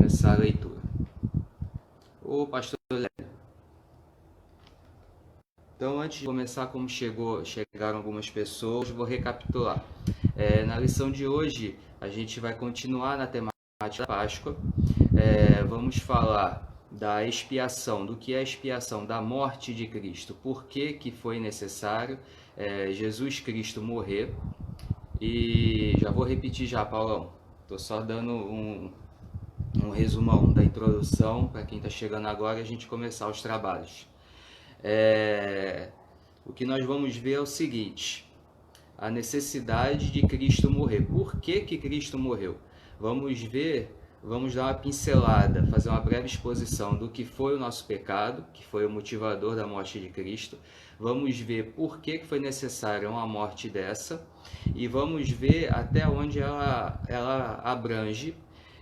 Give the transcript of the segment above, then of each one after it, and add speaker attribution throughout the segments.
Speaker 1: começar a leitura. Ô pastor Léo, então antes de começar, como chegaram algumas pessoas, vou recapitular. Na lição de hoje, a gente vai continuar na temática da Páscoa. Vamos falar da expiação, do que é a expiação da morte de Cristo, por que foi necessário Jesus Cristo morrer. E já vou repetir já, Paulão, estou só dando um resumão da introdução para quem está chegando agora e a gente começar os trabalhos. O que nós vamos ver é o seguinte: a necessidade de Cristo morrer. Por que Cristo morreu? Vamos dar uma pincelada, fazer uma breve exposição do que foi o nosso pecado, que foi o motivador da morte de Cristo. Vamos ver por que foi necessária uma morte dessa e vamos ver até onde ela abrange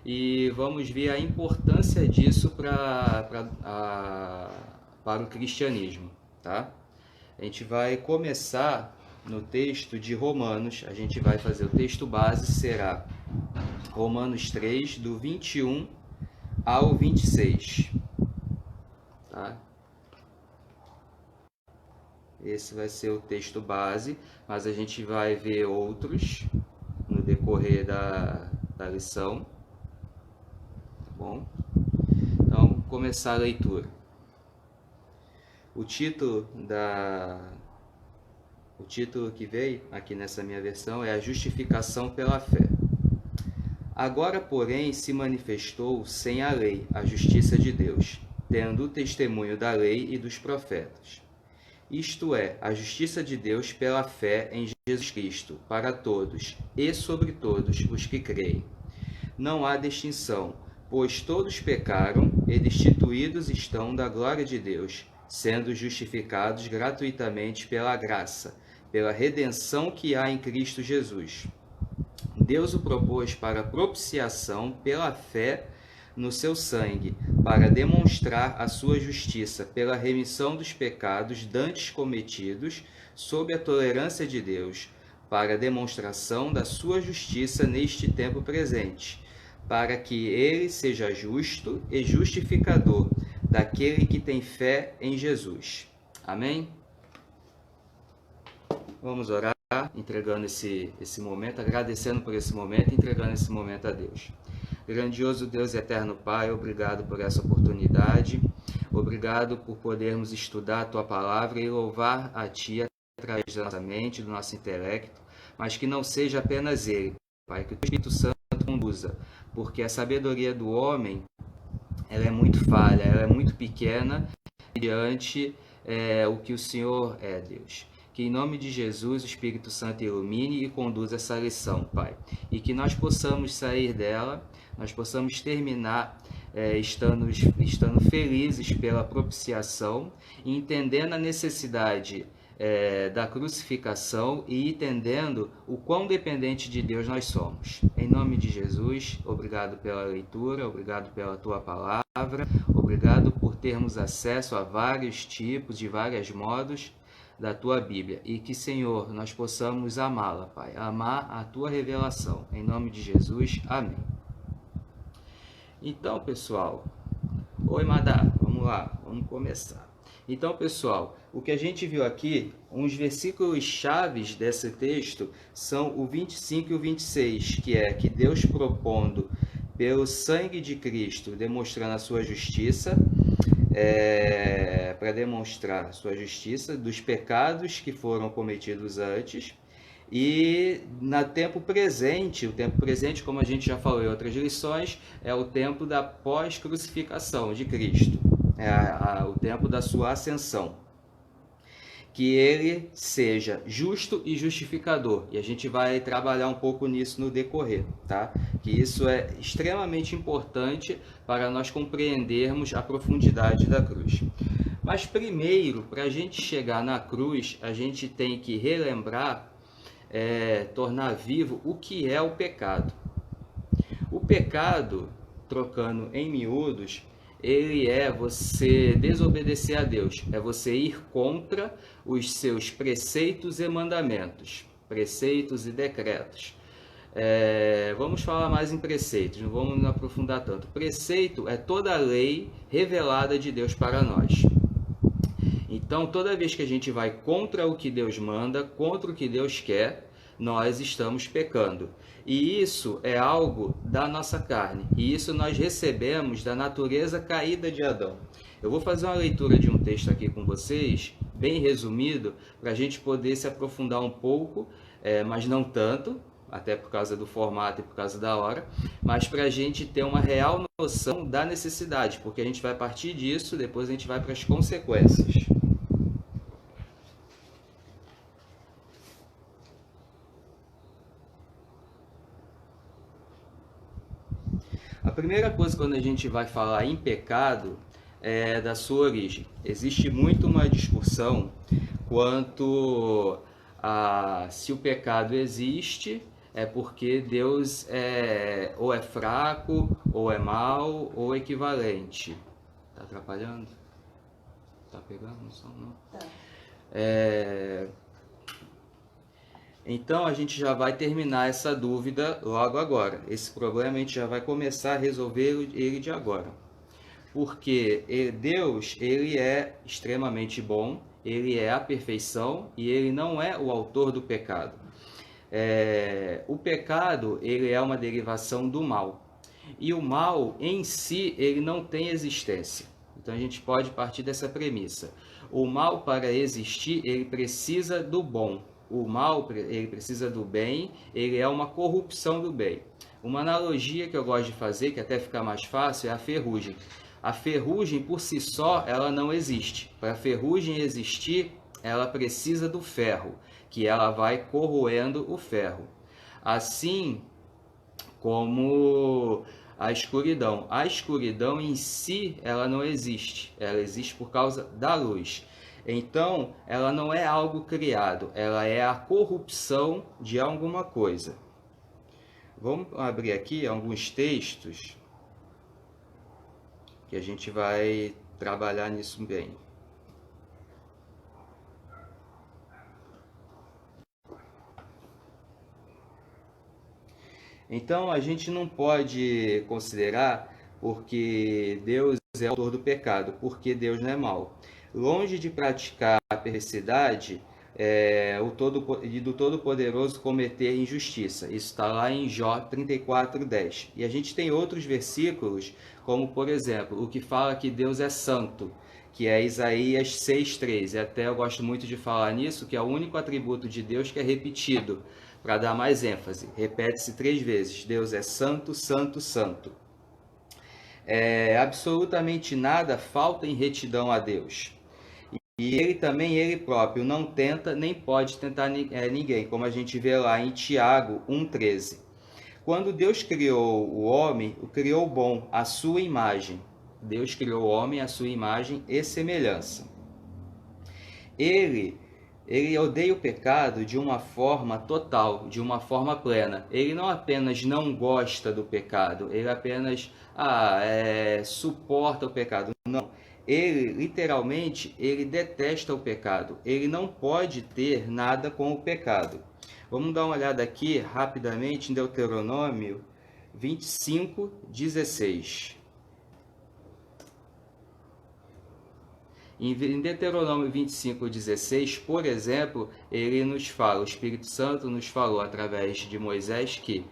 Speaker 1: e vamos ver a importância disso para o cristianismo, tá? A gente vai começar no texto de Romanos, a gente vai fazer o texto base, será Romanos 3, do 21 ao 26, tá? Esse vai ser o texto base, mas a gente vai ver outros no decorrer da lição, tá bom? Então, começar a leitura. O título que veio aqui nessa minha versão é a justificação pela fé. Agora, porém, se manifestou sem a lei a justiça de Deus, tendo o testemunho da lei e dos profetas. Isto é, a justiça de Deus pela fé em Jesus Cristo, para todos e sobre todos os que creem. Não há distinção, pois todos pecaram e destituídos estão da glória de Deus, sendo justificados gratuitamente pela graça, pela redenção que há em Cristo Jesus. Deus o propôs para propiciação pela fé no seu sangue, para demonstrar a sua justiça pela remissão dos pecados dantes cometidos sob a tolerância de Deus, para a demonstração da sua justiça neste tempo presente, para que ele seja justo e justificador daquele que tem fé em Jesus. Amém? Vamos orar, entregando esse momento, agradecendo por esse momento, entregando esse momento a Deus. Grandioso Deus e eterno Pai, obrigado por essa oportunidade, obrigado por podermos estudar a Tua Palavra e louvar a Ti através da nossa mente, do nosso intelecto, mas que não seja apenas Ele, Pai, que o Espírito Santo conduza, porque a sabedoria do homem, ela é muito falha, ela é muito pequena diante o que o Senhor é, Deus. Que em nome de Jesus o Espírito Santo ilumine e conduza essa lição, Pai. E que nós possamos sair dela, nós possamos terminar estando felizes pela propiciação, entendendo a necessidade da crucificação e entendendo o quão dependente de Deus nós somos. Em nome de Jesus, obrigado pela leitura, obrigado pela Tua Palavra, obrigado por termos acesso a vários tipos, de vários modos da Tua Bíblia, e que, Senhor, nós possamos amá-la, Pai, amar a Tua revelação. Em nome de Jesus, amém. Então, pessoal, oi, Madá, vamos lá, vamos começar. Então, pessoal, o que a gente viu aqui, uns versículos chaves desse texto, são o 25 e o 26, que é que Deus propondo pelo sangue de Cristo, demonstrando a sua justiça, para demonstrar sua justiça dos pecados que foram cometidos antes, e no tempo presente, o tempo presente, como a gente já falou em outras lições, é o tempo da pós-crucificação de Cristo, o tempo da sua ascensão. Que ele seja justo e justificador, e a gente vai trabalhar um pouco nisso no decorrer, tá? Que isso é extremamente importante para nós compreendermos a profundidade da cruz. Mas primeiro, para a gente chegar na cruz, a gente tem que relembrar, tornar vivo o que é o pecado. O pecado, trocando em miúdos, ele é você desobedecer a Deus, é você ir contra os seus preceitos e mandamentos, preceitos e decretos. Vamos falar mais em preceitos, não vamos nos aprofundar tanto. Preceito é toda a lei revelada de Deus para nós. Então, toda vez que a gente vai contra o que Deus manda, contra o que Deus quer, nós estamos pecando. E isso é algo da nossa carne. E isso nós recebemos da natureza caída de Adão. Eu vou fazer uma leitura de um texto aqui com vocês, bem resumido, para a gente poder se aprofundar um pouco, mas não tanto, até por causa do formato e por causa da hora, mas para a gente ter uma real noção da necessidade, porque a gente vai partir disso, depois a gente vai para as consequências. A primeira coisa quando a gente vai falar em pecado é da sua origem. Existe muito uma discussão quanto a se o pecado existe é porque Deus ou é fraco, ou é mau, ou equivalente. Tá atrapalhando? Tá pegando o som? Não? Tá. Então a gente já vai terminar essa dúvida logo agora. Esse problema a gente já vai começar a resolver ele de agora. Porque Deus, ele é extremamente bom, ele é a perfeição e ele não é o autor do pecado. O pecado, ele é uma derivação do mal. E o mal em si, ele não tem existência. Então a gente pode partir dessa premissa. O mal, para existir, ele precisa do bom. O mal, ele precisa do bem, ele é uma corrupção do bem. Uma analogia que eu gosto de fazer, que até fica mais fácil, é a ferrugem. A ferrugem, por si só, ela não existe. Para a ferrugem existir, ela precisa do ferro, que ela vai corroendo o ferro. Assim como a escuridão. A escuridão em si, ela não existe. Ela existe por causa da luz. Então, ela não é algo criado, ela é a corrupção de alguma coisa. Vamos abrir aqui alguns textos que a gente vai trabalhar nisso bem. Então, a gente não pode considerar porque Deus é o autor do pecado, porque Deus não é mau. Longe de praticar a perversidade do Todo-Poderoso cometer injustiça. Isso está lá em Jó 34:10. E a gente tem outros versículos, como por exemplo, o que fala que Deus é santo, que é Isaías 6:3. E até eu gosto muito de falar nisso, que é o único atributo de Deus que é repetido, para dar mais ênfase. Repete-se 3 vezes. Deus é santo, santo, santo. Absolutamente nada falta em retidão a Deus. E ele também, ele próprio, não tenta nem pode tentar ninguém, como a gente vê lá em Tiago 1,13. Quando Deus criou o homem, o criou bom, à sua imagem. Deus criou o homem à sua imagem e semelhança. Ele odeia o pecado de uma forma total, de uma forma plena. Ele não apenas não gosta do pecado, ele apenas suporta o pecado. Não. Ele, literalmente, ele detesta o pecado. Ele não pode ter nada com o pecado. Vamos dar uma olhada aqui, rapidamente, em Deuteronômio 25:16. Em Deuteronômio 25:16, por exemplo, ele nos fala, o Espírito Santo nos falou através de Moisés que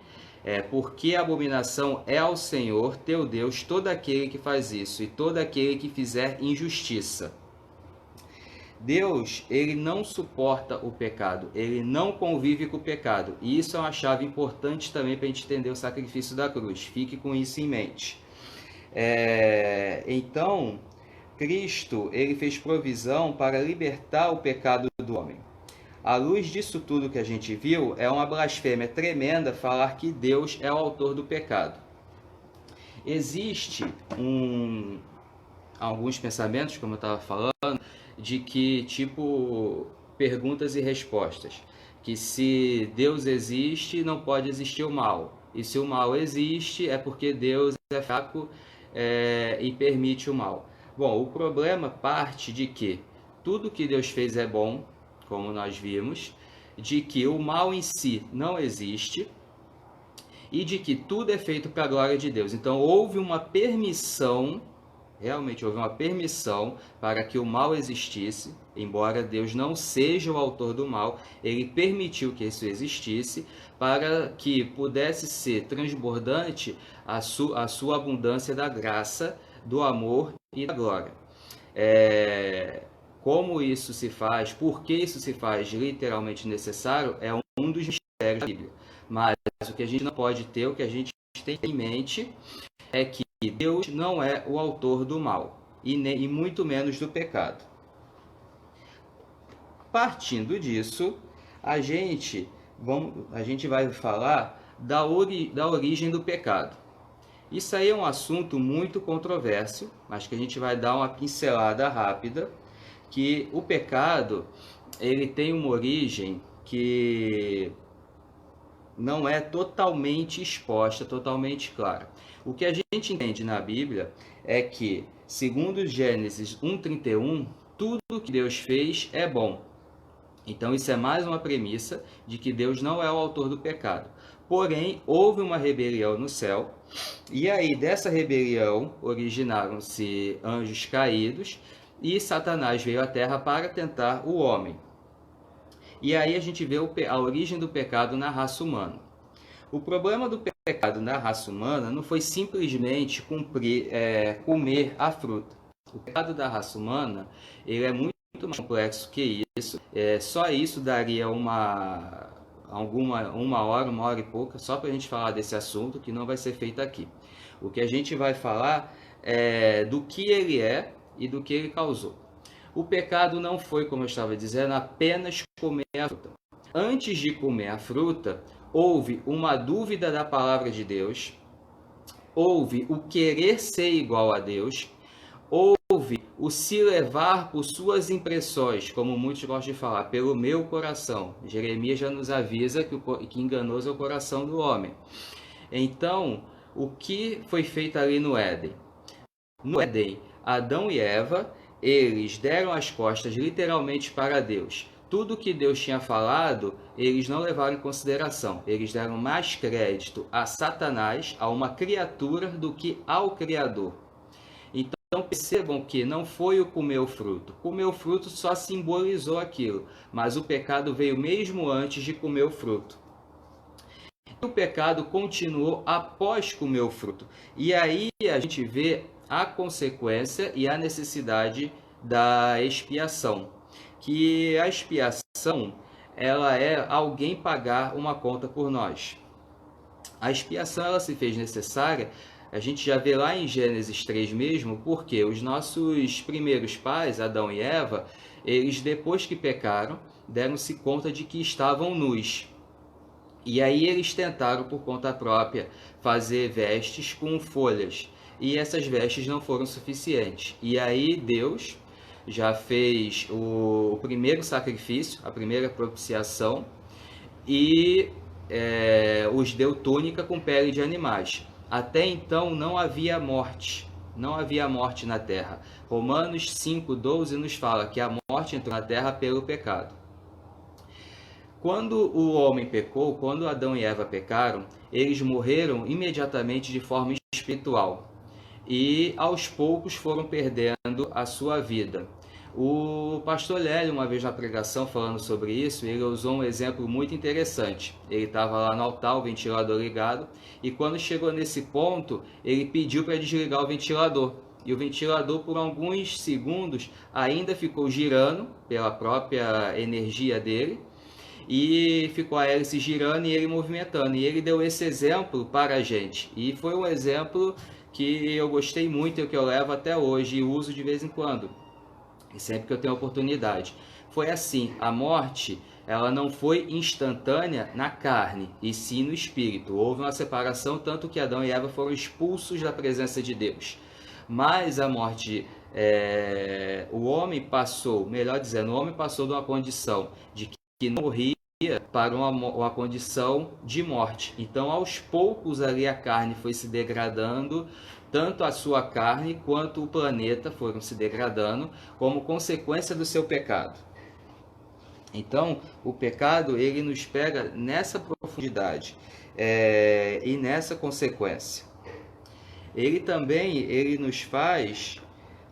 Speaker 1: porque a abominação é ao Senhor, teu Deus, todo aquele que faz isso e todo aquele que fizer injustiça. Deus, ele não suporta o pecado, ele não convive com o pecado. E isso é uma chave importante também para a gente entender o sacrifício da cruz. Fique com isso em mente. Então, Cristo, ele fez provisão para libertar o pecado do homem. À luz disso tudo que a gente viu, é uma blasfêmia tremenda falar que Deus é o autor do pecado. Existe alguns pensamentos, como eu estava falando, de que, tipo, perguntas e respostas. Que se Deus existe, não pode existir o mal. E se o mal existe, é porque Deus é fraco e permite o mal. Bom, o problema parte de que tudo que Deus fez é bom, como nós vimos, de que o mal em si não existe, e de que tudo é feito para a glória de Deus. Então houve uma permissão, realmente houve uma permissão para que o mal existisse, embora Deus não seja o autor do mal, ele permitiu que isso existisse para que pudesse ser transbordante a sua abundância da graça, do amor e da glória. Como isso se faz, por que isso se faz literalmente necessário, é um dos mistérios da Bíblia. Mas o que a gente não pode ter, o que a gente tem em mente, é que Deus não é o autor do mal, e muito menos do pecado. Partindo disso, a gente vai falar da origem do pecado. Isso aí é um assunto muito controverso, mas que a gente vai dar uma pincelada rápida, que o pecado ele tem uma origem que não é totalmente exposta, totalmente clara. O que a gente entende na Bíblia é que, segundo Gênesis 1:31, tudo que Deus fez é bom. Então isso é mais uma premissa de que Deus não é o autor do pecado. Porém, houve uma rebelião no céu, e aí dessa rebelião originaram-se anjos caídos, e Satanás veio à terra para tentar o homem. E aí a gente vê a origem do pecado na raça humana. O problema do pecado na raça humana não foi simplesmente comer a fruta. O pecado da raça humana ele é muito mais complexo que isso. Só isso daria uma hora e pouca, só para a gente falar desse assunto, que não vai ser feito aqui. O que a gente vai falar é do que ele é e do que ele causou. O pecado não foi, como eu estava dizendo, apenas comer a fruta. Antes de comer a fruta, houve uma dúvida da palavra de Deus, houve o querer ser igual a Deus, houve o se levar por suas impressões, como muitos gostam de falar, pelo meu coração. Jeremias já nos avisa que enganoso é o coração do homem. Então, o que foi feito ali no Éden? No Éden, Adão e Eva, eles deram as costas literalmente para Deus. Tudo que Deus tinha falado, eles não levaram em consideração. Eles deram mais crédito a Satanás, a uma criatura, do que ao Criador. Então percebam que não foi o comer o fruto. Comer o fruto só simbolizou aquilo, mas o pecado veio mesmo antes de comer o fruto. E o pecado continuou após comer o fruto. E aí a gente vê a consequência e a necessidade da expiação. Que a expiação, ela é alguém pagar uma conta por nós. A expiação ela se fez necessária, a gente já vê lá em Gênesis 3 mesmo, porque os nossos primeiros pais, Adão e Eva, eles depois que pecaram, deram-se conta de que estavam nus. E aí eles tentaram por conta própria fazer vestes com folhas. E essas vestes não foram suficientes. E aí Deus já fez o primeiro sacrifício, a primeira propiciação, e os deu túnica com pele de animais. Até então não havia morte, não havia morte na terra. Romanos 5:12 nos fala que a morte entrou na terra pelo pecado. Quando o homem pecou, quando Adão e Eva pecaram, eles morreram imediatamente de forma espiritual. E aos poucos foram perdendo a sua vida. O pastor Lélio, uma vez na pregação falando sobre isso, ele usou um exemplo muito interessante. Ele estava lá no altar, o ventilador ligado, e quando chegou nesse ponto, ele pediu para desligar o ventilador. E o ventilador, por alguns segundos, ainda ficou girando pela própria energia dele, e ficou a hélice girando e ele movimentando. E ele deu esse exemplo para a gente. E foi um exemplo que eu gostei muito e que eu levo até hoje e uso de vez em quando. E sempre que eu tenho oportunidade. Foi assim, a morte, ela não foi instantânea na carne, e sim no espírito. Houve uma separação, tanto que Adão e Eva foram expulsos da presença de Deus. Mas a morte, o homem passou, melhor dizendo, o homem passou de uma condição de que não morria para uma condição de morte. Então, aos poucos ali a carne foi se degradando, tanto a sua carne quanto o planeta foram se degradando como consequência do seu pecado. Então, o pecado ele nos pega nessa profundidade profundidade e nessa consequência. Ele nos faz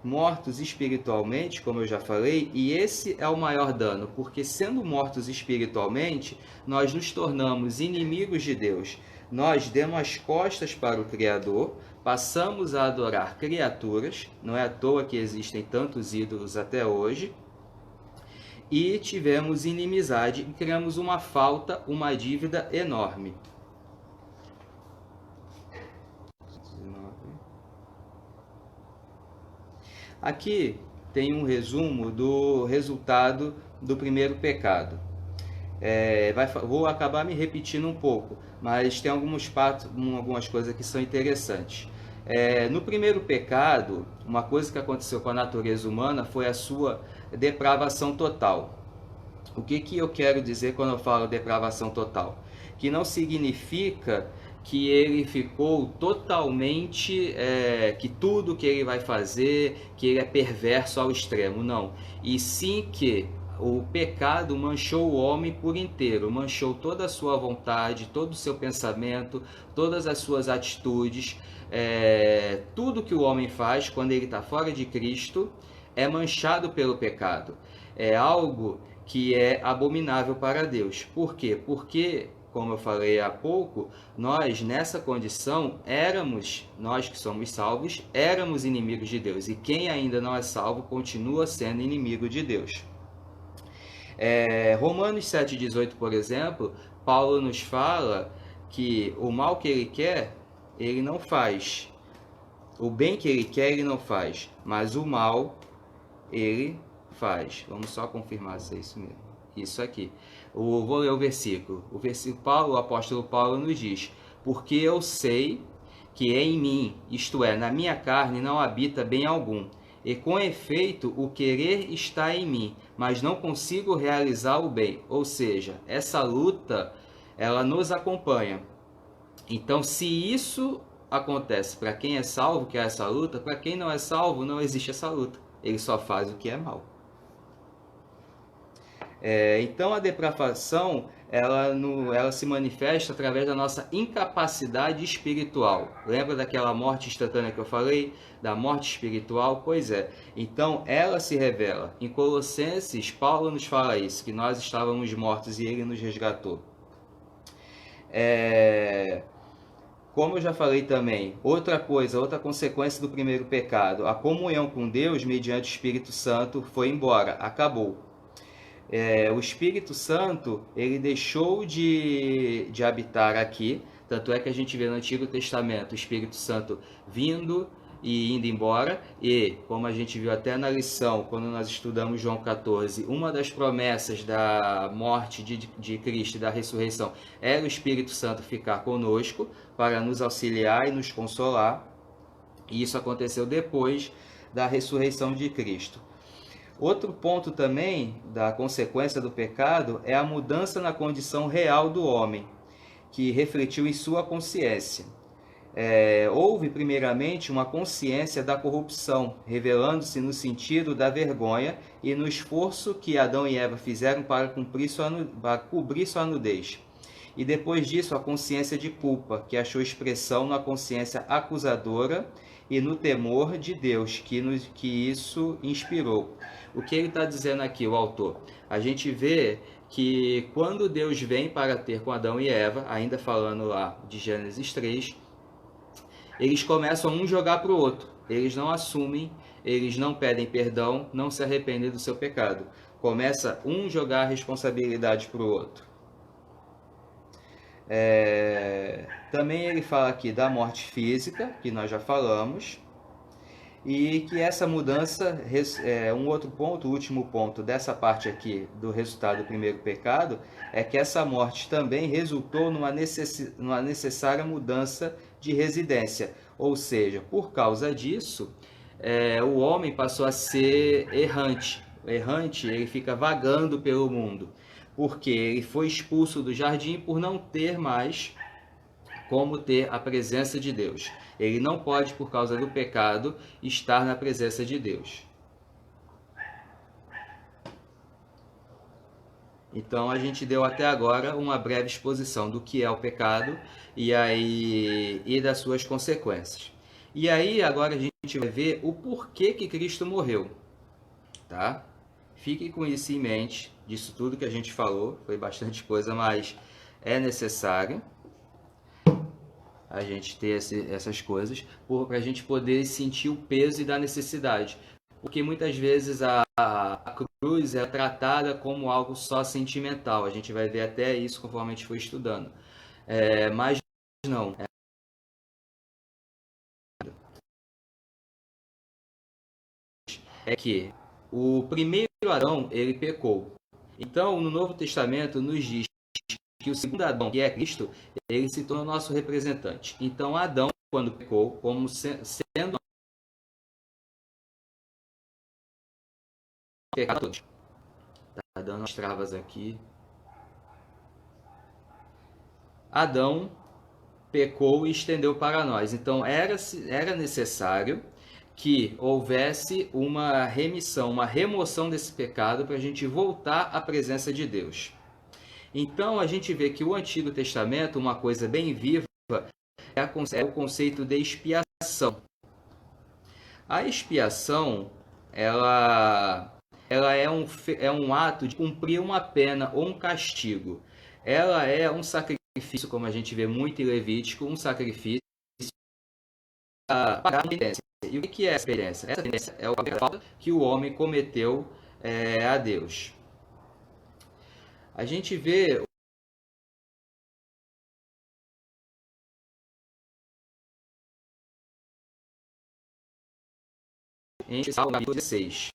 Speaker 1: mortos espiritualmente, como eu já falei, e esse é o maior dano, porque sendo mortos espiritualmente, nós nos tornamos inimigos de Deus. Nós demos as costas para o Criador, passamos a adorar criaturas, não é à toa que existem tantos ídolos até hoje, e tivemos inimizade e criamos uma falta, uma dívida enorme. Aqui tem um resumo do resultado do primeiro pecado. Vou acabar me repetindo um pouco, mas tem algumas coisas que são interessantes. No primeiro pecado, uma coisa que aconteceu com a natureza humana foi a sua depravação total. O que eu quero dizer quando eu falo depravação total? Que não significa que ele ficou totalmente, que tudo que ele vai fazer, que ele é perverso ao extremo, não. E sim que o pecado manchou o homem por inteiro, manchou toda a sua vontade, todo o seu pensamento, todas as suas atitudes, tudo que o homem faz quando ele está fora de Cristo é manchado pelo pecado. É algo que é abominável para Deus. Por quê? Porque, como eu falei há pouco, nós nessa condição nós que somos salvos, éramos inimigos de Deus. E quem ainda não é salvo continua sendo inimigo de Deus. Romanos 7,18, por exemplo, Paulo nos fala que o mal que ele quer, ele não faz. O bem que ele quer, ele não faz. Mas o mal, ele faz. Vamos só confirmar se é isso mesmo. Isso aqui. Vou ler o versículo. O apóstolo Paulo nos diz: porque eu sei que em mim, isto é, na minha carne, não habita bem algum. E com efeito, o querer está em mim, mas não consigo realizar o bem. Ou seja, essa luta, ela nos acompanha. Então, se isso acontece para quem é salvo, que é essa luta, para quem não é salvo, não existe essa luta. Ele só faz o que é mal. Então a depravação ela se manifesta através da nossa incapacidade espiritual. Lembra daquela morte instantânea que eu falei? Da morte espiritual? Pois é. Então ela se revela. Em Colossenses, Paulo nos fala isso, que nós estávamos mortos e ele nos resgatou. Como eu já falei também, outra consequência do primeiro pecado, a comunhão com Deus mediante o Espírito Santo foi embora, acabou. O Espírito Santo, ele deixou de habitar aqui, tanto é que a gente vê no Antigo Testamento o Espírito Santo vindo e indo embora, e como a gente viu até na lição, quando nós estudamos João 14, uma das promessas da morte de Cristo e da ressurreição era o Espírito Santo ficar conosco para nos auxiliar e nos consolar, e isso aconteceu depois da ressurreição de Cristo. Outro ponto também da consequência do pecado é a mudança na condição real do homem, que refletiu em sua consciência. Houve primeiramente uma consciência da corrupção, revelando-se no sentido da vergonha e no esforço que Adão e Eva fizeram para cobrir sua nudez. E depois disso a consciência de culpa, que achou expressão na consciência acusadora e no temor de Deus, que isso inspirou. O que ele está dizendo aqui, o autor? A gente vê que quando Deus vem para ter com Adão e Eva, ainda falando lá de Gênesis 3, eles começam a um jogar para o outro. Eles não assumem, eles não pedem perdão, não se arrependem do seu pecado. Começa um jogar a responsabilidade para o outro. Também ele fala aqui da morte física, que nós já falamos, e que essa mudança, um outro ponto, o último ponto dessa parte aqui do resultado do primeiro pecado, é que essa morte também resultou numa necessária mudança de residência, ou seja, por causa disso, o homem passou a ser errante. O errante, ele fica vagando pelo mundo, porque ele foi expulso do jardim por não ter mais como ter a presença de Deus. Ele não pode, por causa do pecado, estar na presença de Deus. Então a gente deu até agora uma breve exposição do que é o pecado e das suas consequências. E aí agora a gente vai ver o porquê que Cristo morreu, tá? Fique com isso em mente, disso tudo que a gente falou, foi bastante coisa, mas é necessário a gente ter essas coisas para a gente poder sentir o peso e da necessidade. Porque muitas vezes a cruz é tratada como algo só sentimental. A gente vai ver até isso conforme a gente for estudando. Mas não. É que o primeiro Adão, ele pecou. Então, no Novo Testamento, nos diz que o segundo Adão, que é Cristo, ele se torna nosso representante. Então, Adão, quando pecou, como sendo pecado todos. Tá dando umas travas aqui. Adão pecou e estendeu para nós. Então, era necessário que houvesse uma remissão, uma remoção desse pecado para a gente voltar à presença de Deus. Então, a gente vê que o Antigo Testamento, uma coisa bem viva, é o conceito de expiação. A expiação, ela é um ato de cumprir uma pena ou um castigo. Ela é um sacrifício, como a gente vê muito em Levítico, um sacrifício para pagar a penitência. E o que é essa penitência? Essa penitência é a falta que o homem cometeu a Deus. A gente vê em Salmo 16.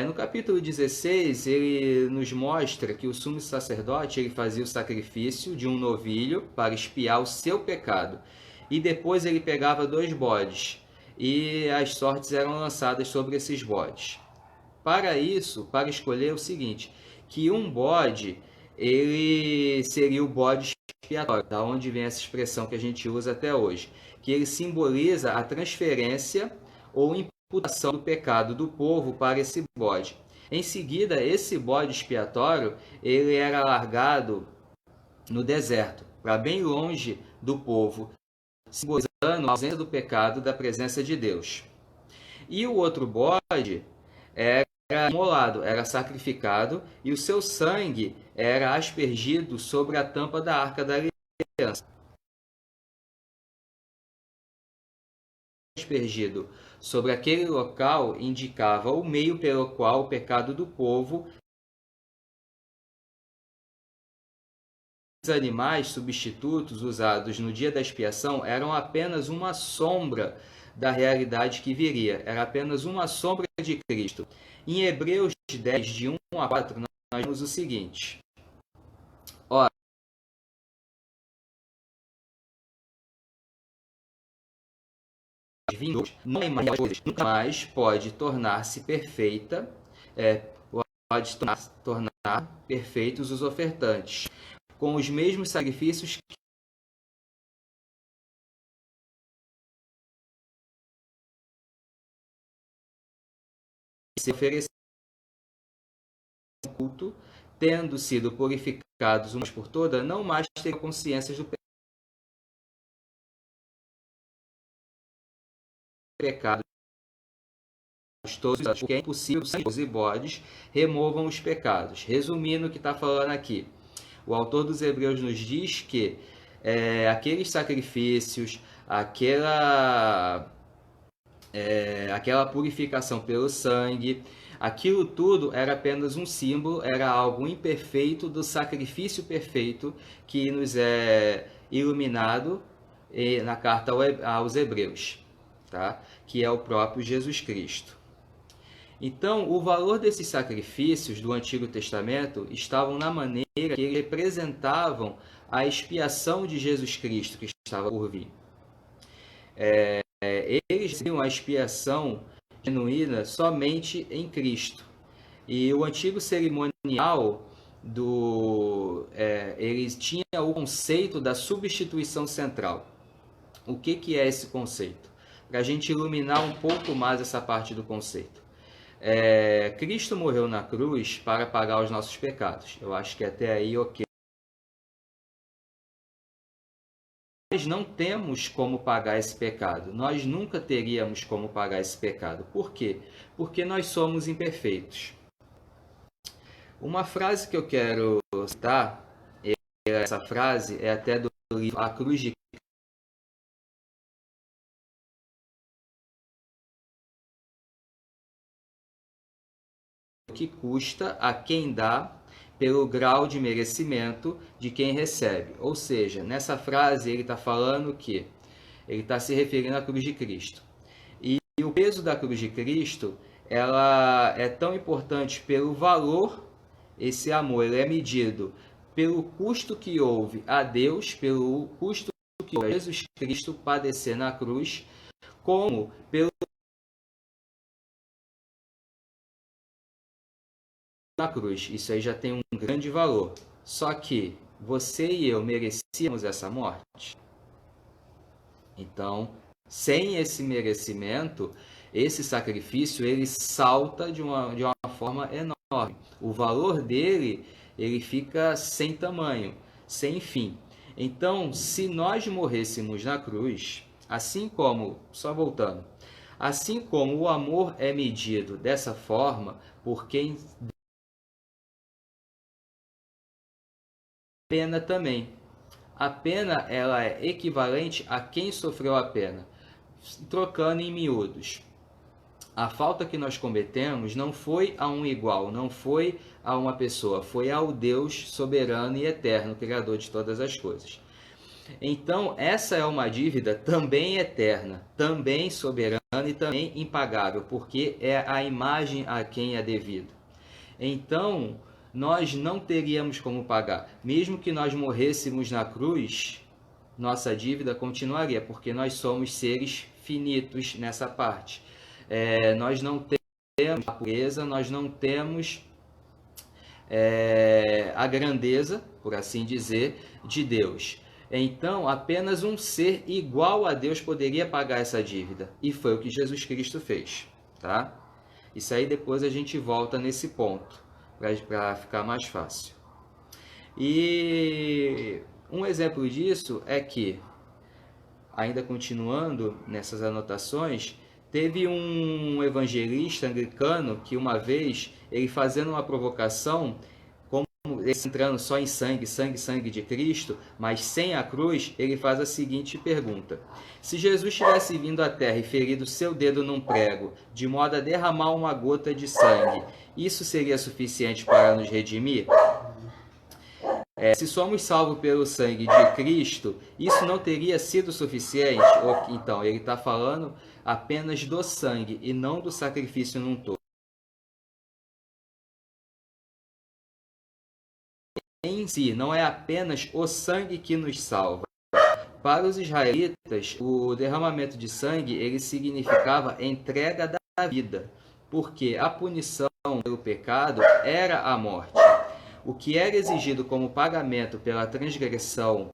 Speaker 1: No capítulo 16, ele nos mostra que o sumo sacerdote ele fazia o sacrifício de um novilho para expiar o seu pecado. E depois ele pegava 2 bodes e as sortes eram lançadas sobre esses bodes. Para isso, para escolher o seguinte, que um bode ele seria o bode expiatório, da onde vem essa expressão que a gente usa até hoje, que ele simboliza a transferência ou imputação do pecado do povo para esse bode. Em seguida, esse bode expiatório ele era largado no deserto, para bem longe do povo, simbolizando a ausência do pecado da presença de Deus. E o outro bode era imolado, era sacrificado e o seu sangue era aspergido sobre a tampa da arca da aliança. Aspergido sobre aquele local indicava o meio pelo qual o pecado do povo. Os animais substitutos usados no dia da expiação eram apenas uma sombra da realidade que viria, era apenas uma sombra de Cristo. Em Hebreus 10, de 1 a 4, nós vemos o seguinte. Ora, não é mais coisas, nunca mais pode tornar-se perfeita, pode tornar perfeitos os ofertantes, com os mesmos sacrifícios que se ofereciam culto, tendo sido purificados umas por todas, não mais ter consciências do pecado. Todos, porque é impossível que os bodes removam os pecados. Resumindo o que está falando aqui, o autor dos Hebreus nos diz que aqueles sacrifícios, aquela purificação pelo sangue, aquilo tudo era apenas um símbolo, era algo imperfeito do sacrifício perfeito que nos é iluminado na carta aos Hebreus, tá? Que é o próprio Jesus Cristo. Então, o valor desses sacrifícios do Antigo Testamento estavam na maneira que eles representavam a expiação de Jesus Cristo que estava por vir. Eles tinham a expiação genuína somente em Cristo. E o antigo cerimonial eles tinha o conceito da substituição central. O que é esse conceito? Para a gente iluminar um pouco mais essa parte do conceito. Cristo morreu na cruz para pagar os nossos pecados. Eu acho que até aí ok. Nós não temos como pagar esse pecado. Nós nunca teríamos como pagar esse pecado. Por quê? Porque nós somos imperfeitos. Uma frase que eu quero citar, essa frase é até do livro A Cruz de que custa a quem dá pelo grau de merecimento de quem recebe. Ou seja, nessa frase ele está falando que ele está se referindo à cruz de Cristo. E o peso da cruz de Cristo, ela é tão importante pelo valor, esse amor, ele é medido pelo custo que houve a Deus, pelo custo que houve a Jesus Cristo padecer na cruz, como pelo na cruz. Isso aí já tem um grande valor. Só que você e eu merecíamos essa morte. Então, sem esse merecimento, esse sacrifício, ele salta de uma forma enorme. O valor dele, ele fica sem tamanho, sem fim. Então, se nós morrêssemos na cruz, assim como, só voltando, assim como o amor é medido dessa forma por quem pena também. A pena ela é equivalente a quem sofreu a pena. Trocando em miúdos, a falta que nós cometemos não foi a um igual, não foi a uma pessoa, foi ao Deus soberano e eterno, Criador de todas as coisas. Então, essa é uma dívida também eterna, também soberana e também impagável, porque é a imagem a quem é devido. Então, nós não teríamos como pagar. Mesmo que nós morrêssemos na cruz, nossa dívida continuaria, porque nós somos seres finitos nessa parte. Nós não temos a pureza, nós não temos a grandeza, por assim dizer, de Deus. Então, apenas um ser igual a Deus poderia pagar essa dívida. E foi o que Jesus Cristo fez. Tá? Isso aí depois a gente volta nesse ponto, para ficar mais fácil. E um exemplo disso é que, ainda continuando nessas anotações, teve um evangelista anglicano que uma vez, ele fazendo uma provocação, como ele entrando só em sangue, sangue, sangue de Cristo, mas sem a cruz, ele faz a seguinte pergunta: se Jesus tivesse vindo à terra e ferido seu dedo num prego, de modo a derramar uma gota de sangue, isso seria suficiente para nos redimir? Se somos salvos pelo sangue de Cristo, isso não teria sido suficiente? Então, ele está falando apenas do sangue e não do sacrifício num todo. Em si, não é apenas o sangue que nos salva. Para os israelitas, o derramamento de sangue ele significava entrega da vida, porque a punição pelo pecado era a morte. O que era exigido como pagamento pela transgressão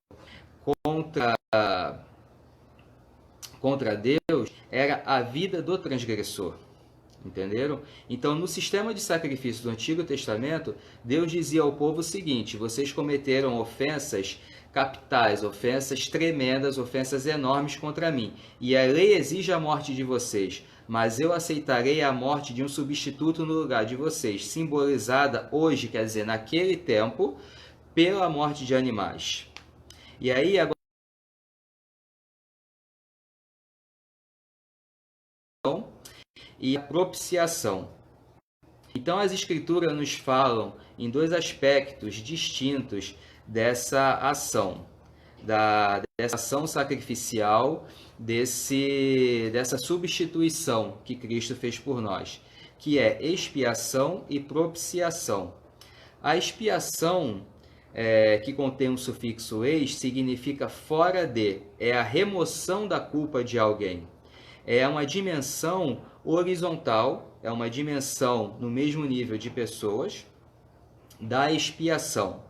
Speaker 1: contra Deus era a vida do transgressor. Entenderam? Então, no sistema de sacrifício do Antigo Testamento, Deus dizia ao povo o seguinte: vocês cometeram ofensas capitais, ofensas tremendas, ofensas enormes contra mim, e a lei exige a morte de vocês, mas eu aceitarei a morte de um substituto no lugar de vocês, simbolizada hoje, quer dizer, naquele tempo, pela morte de animais. E aí, agora, e a propiciação. Então, as Escrituras nos falam em dois aspectos distintos dessa ação, dessa ação sacrificial, dessa substituição que Cristo fez por nós, que é expiação e propiciação. A expiação, que contém um sufixo ex, significa fora de, é a remoção da culpa de alguém. É uma dimensão horizontal, é uma dimensão no mesmo nível de pessoas, da expiação.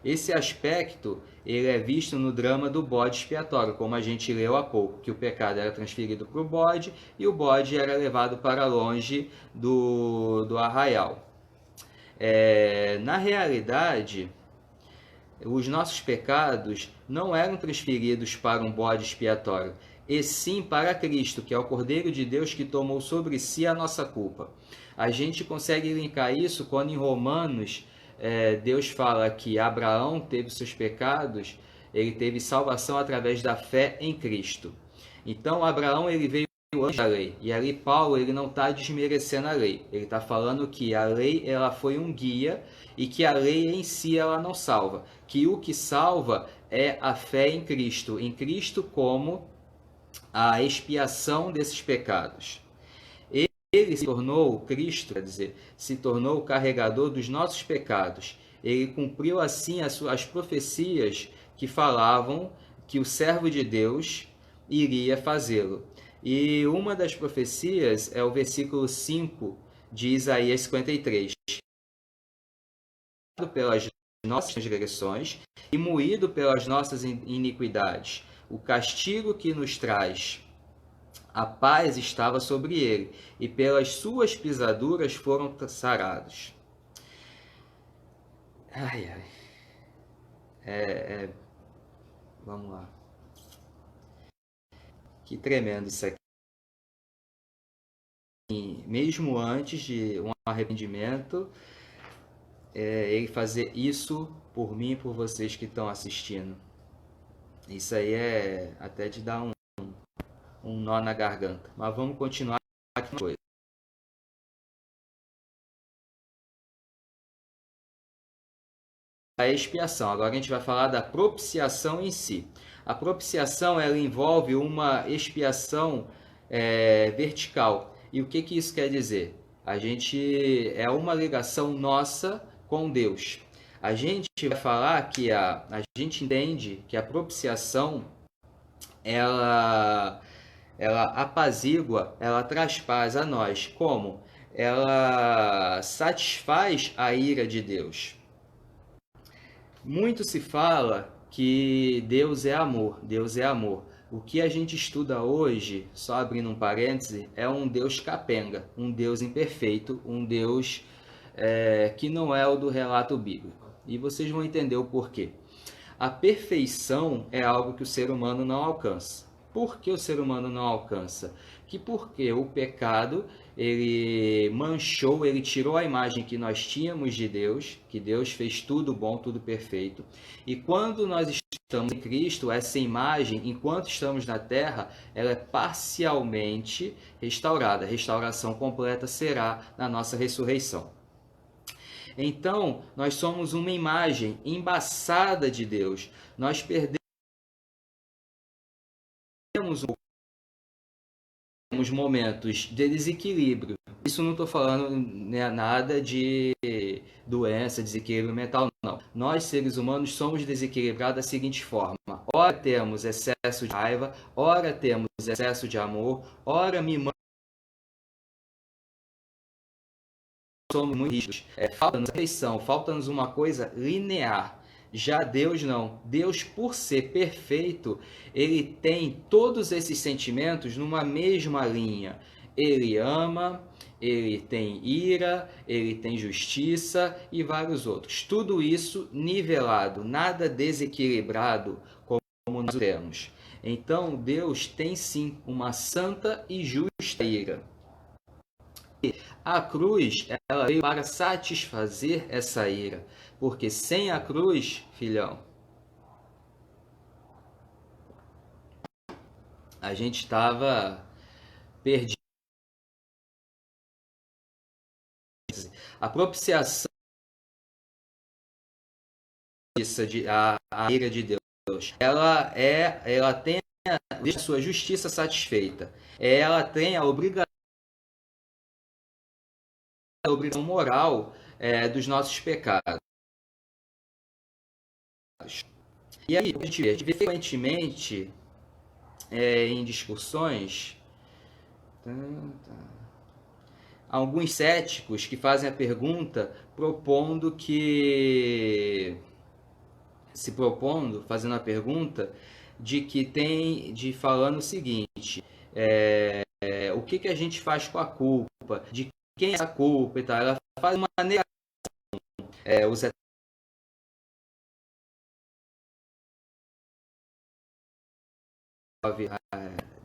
Speaker 1: Esse aspecto ele é visto no drama do bode expiatório, como a gente leu há pouco, que o pecado era transferido para o bode e o bode era levado para longe do arraial. Na realidade, os nossos pecados não eram transferidos para um bode expiatório, e sim para Cristo, que é o Cordeiro de Deus que tomou sobre si a nossa culpa. A gente consegue linkar isso quando em Romanos Deus fala que Abraão teve seus pecados, ele teve salvação através da fé em Cristo. Então Abraão ele veio antes da lei, e ali Paulo ele não está desmerecendo a lei, ele está falando que a lei ela foi um guia e que a lei em si ela não salva, que o que salva é a fé em Cristo como a expiação desses pecados. Ele se tornou, Cristo, quer dizer, se tornou o carregador dos nossos pecados. Ele cumpriu assim as profecias que falavam que o servo de Deus iria fazê-lo. E uma das profecias é o versículo 5 de Isaías 53. Pelas nossas transgressões e moído pelas nossas iniquidades. O castigo que nos traz a paz estava sobre ele, e pelas suas pisaduras foram sarados. Ai, ai. Vamos lá. Que tremendo isso aqui. Mesmo antes de um arrependimento, ele fazer isso por mim e por vocês que estão assistindo. Isso aí é até de dar um nó na garganta. Mas vamos continuar aqui uma coisa. A expiação. Agora a gente vai falar da propiciação em si. A propiciação ela envolve uma expiação vertical. E o que isso quer dizer? A gente é uma ligação nossa com Deus. A gente vai falar que a gente entende que a propiciação ela apazigua, ela traz paz a nós. Como? Ela satisfaz a ira de Deus. Muito se fala que Deus é amor, Deus é amor. O que a gente estuda hoje, só abrindo um parêntese, é um Deus capenga, um Deus imperfeito, um Deus que não é o do relato bíblico. E vocês vão entender o porquê. A perfeição é algo que o ser humano não alcança. Por que o ser humano não alcança? Porque o pecado, ele manchou, ele tirou a imagem que nós tínhamos de Deus, que Deus fez tudo bom, tudo perfeito. E quando nós estamos em Cristo, essa imagem, enquanto estamos na terra, ela é parcialmente restaurada. A restauração completa será na nossa ressurreição. Então, nós somos uma imagem embaçada de Deus. Nós perdemos momentos de desequilíbrio. Isso não estou falando nada de doença, desequilíbrio mental, não. Nós, seres humanos, somos desequilibrados da seguinte forma. Ora temos excesso de raiva, ora temos excesso de amor, ora mimamos. Somos muito rígidos. Falta-nos afeição, falta-nos uma coisa linear. Já Deus não. Deus, por ser perfeito, ele tem todos esses sentimentos numa mesma linha. Ele ama, ele tem ira, ele tem justiça e vários outros. Tudo isso nivelado, nada desequilibrado como nós temos. Então, Deus tem sim uma santa e justa ira. A cruz, ela veio para satisfazer essa ira, porque sem a cruz, filhão, a gente estava perdido. A propiciação, a ira de Deus, ela tem a sua justiça satisfeita. Ela tem a obrigação moral dos nossos pecados. E aí a gente vê frequentemente em discussões alguns céticos que fazem a pergunta propondo que se propondo, fazendo a pergunta, falando o seguinte, o que a gente faz com a culpa, de quem é a culpa e tal. Ela faz uma negação. Os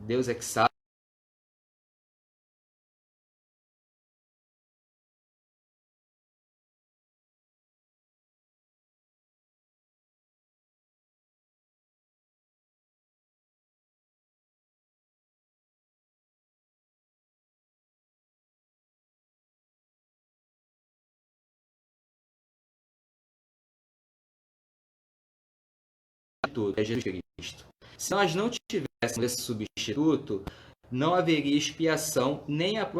Speaker 1: Deus é que sabe. É Jesus Cristo. Se nós não tivéssemos esse substituto, não haveria expiação nem a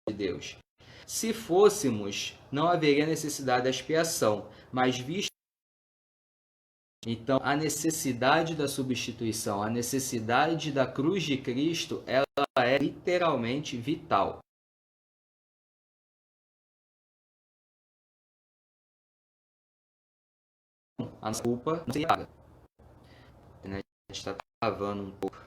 Speaker 1: de Deus. Se fôssemos, não haveria necessidade da expiação, mas visto então a necessidade da substituição, a necessidade da cruz de Cristo, ela é literalmente vital. A nossa culpa não se paga. A gente está travando um pouco.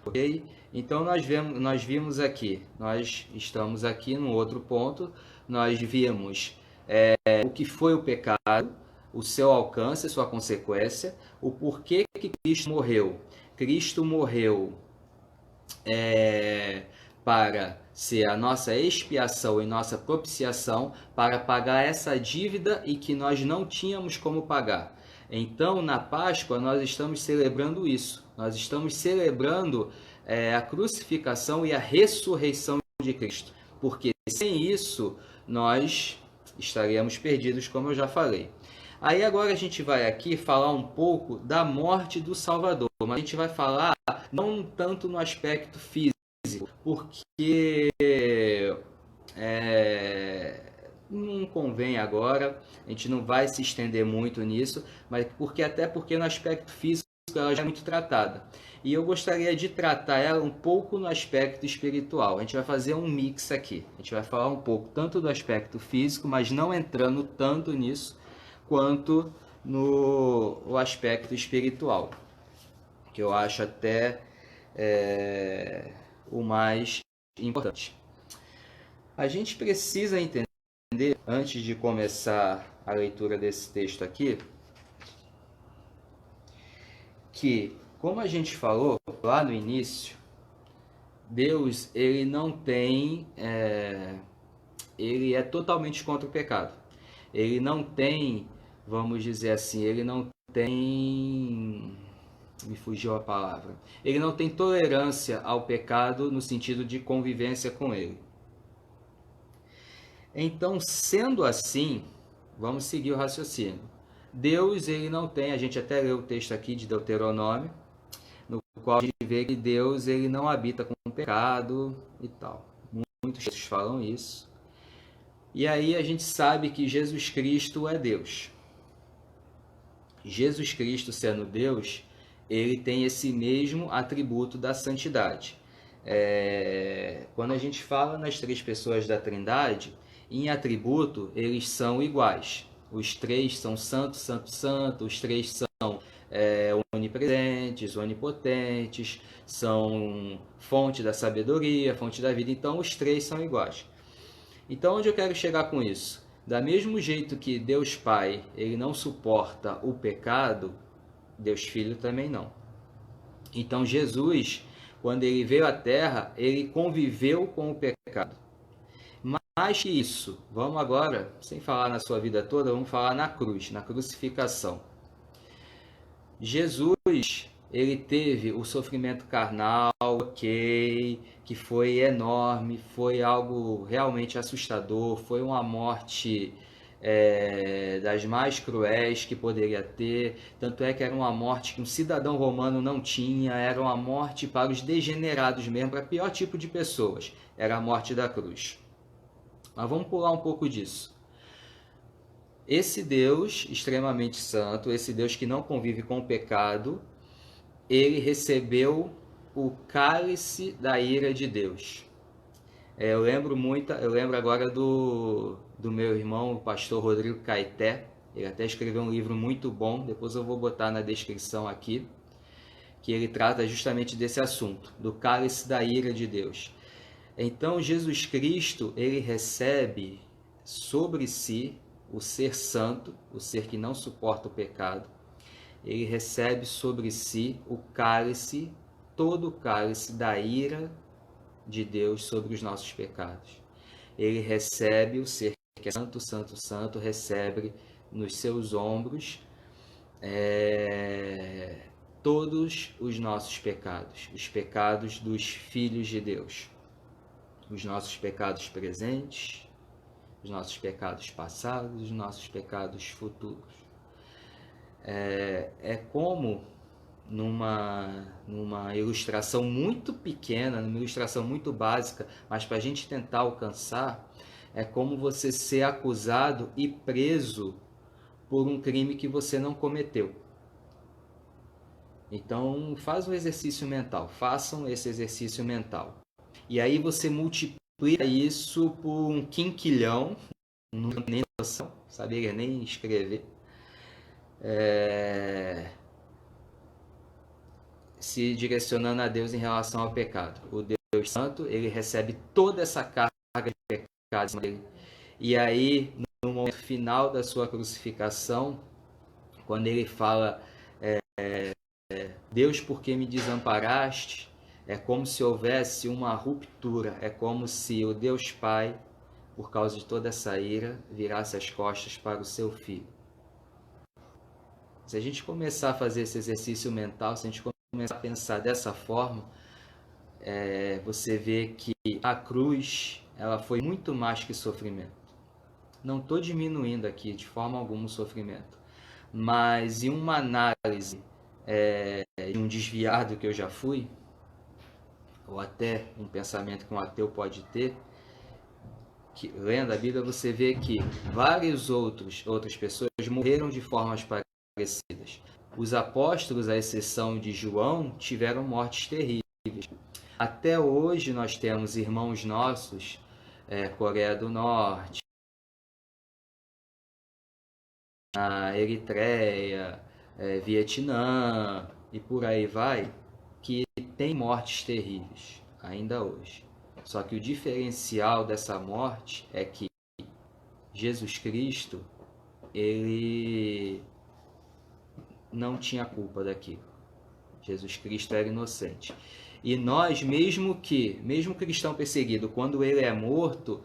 Speaker 1: Ok? Então nós vimos aqui, nós estamos aqui no outro ponto, nós vimos o que foi o pecado, o seu alcance, sua consequência, o porquê que Cristo morreu. Cristo morreu para ser a nossa expiação e nossa propiciação, para pagar essa dívida e que nós não tínhamos como pagar. Então, na Páscoa, nós estamos celebrando isso. Nós estamos celebrando a crucificação e a ressurreição de Cristo. Porque sem isso, nós estaremos perdidos, como eu já falei. Aí agora a gente vai aqui falar um pouco da morte do Salvador. Mas a gente vai falar não tanto no aspecto físico, porque não convém agora, a gente não vai se estender muito nisso, mas até porque no aspecto físico ela já é muito tratada. E eu gostaria de tratar ela um pouco no aspecto espiritual. A gente vai fazer um mix aqui. A gente vai falar um pouco tanto do aspecto físico, mas não entrando tanto nisso, quanto no aspecto espiritual, que eu acho até o mais importante. A gente precisa entender, antes de começar a leitura desse texto aqui, que, como a gente falou lá no início, Deus, ele não tem, ele é totalmente contra o pecado. Ele não tem, vamos dizer assim, ele não tem, me fugiu a palavra, ele não tem tolerância ao pecado no sentido de convivência com ele. Então, sendo assim, vamos seguir o raciocínio. Deus, ele não tem, a gente até leu o texto aqui de Deuteronômio, no qual a gente vê que Deus, ele não habita com o pecado e tal. Muitos textos falam isso. E aí a gente sabe que Jesus Cristo é Deus. Jesus Cristo sendo Deus, ele tem esse mesmo atributo da santidade. Quando a gente fala nas três pessoas da Trindade, em atributo eles são iguais. Os três são santo, santo, santo, os três são onipresentes, onipotentes, são fonte da sabedoria, fonte da vida. Então os três são iguais. Então onde eu quero chegar com isso? Da mesmo jeito que Deus Pai, ele não suporta o pecado, Deus Filho também não. Então Jesus, quando ele veio à Terra, ele conviveu com o pecado. Mais que isso, vamos agora, sem falar na sua vida toda, vamos falar na cruz, na crucificação. Jesus, ele teve o sofrimento carnal, ok, que foi enorme, foi algo realmente assustador, foi uma morte das mais cruéis que poderia ter, tanto é que era uma morte que um cidadão romano não tinha, era uma morte para os degenerados mesmo, para o pior tipo de pessoas, era a morte da cruz. Mas vamos pular um pouco disso. Esse Deus extremamente santo, esse Deus que não convive com o pecado, ele recebeu o cálice da ira de Deus. Eu lembro agora do meu irmão, o pastor Rodrigo Caeté. Ele até escreveu um livro muito bom, depois eu vou botar na descrição aqui, que ele trata justamente desse assunto, do cálice da ira de Deus. Então Jesus Cristo, ele recebe sobre si o ser santo, o ser que não suporta o pecado. Ele recebe sobre si o cálice, todo o cálice da ira de Deus sobre os nossos pecados. Ele recebe o ser que é santo, santo, santo, recebe nos seus ombros todos os nossos pecados, os pecados dos filhos de Deus, os nossos pecados presentes, os nossos pecados passados, os nossos pecados futuros. É como numa ilustração muito pequena, numa ilustração muito básica, mas para a gente tentar alcançar, é como você ser acusado e preso por um crime que você não cometeu. Então, faz um exercício mental, façam esse exercício mental. E aí você multiplica isso por um quinquilhão, não tenho nem noção, sabia nem escrever. Se direcionando a Deus em relação ao pecado. O Deus Santo, ele recebe toda essa carga de pecados dele. E aí, no momento final da sua crucificação, quando ele fala Deus, por que me desamparaste? É como se houvesse uma ruptura, é como se o Deus Pai, por causa de toda essa ira, virasse as costas para o seu filho. Se a gente começar a fazer esse exercício mental, se a gente começar a pensar dessa forma, você vê que a cruz, ela foi muito mais que sofrimento. Não estou diminuindo aqui de forma alguma o sofrimento, mas em uma análise de um desviado que eu já fui, ou até um pensamento que um ateu pode ter, que, lendo a Bíblia, você vê que várias outras pessoas morreram de formas parecidas. Os apóstolos, à exceção de João, tiveram mortes terríveis. Até hoje nós temos irmãos nossos, Coreia do Norte, a Eritreia, Vietnã e por aí vai, que tem mortes terríveis, ainda hoje. Só que o diferencial dessa morte é que Jesus Cristo, ele não tinha culpa daquilo. Jesus Cristo era inocente. E nós, mesmo cristão perseguido, quando ele é morto,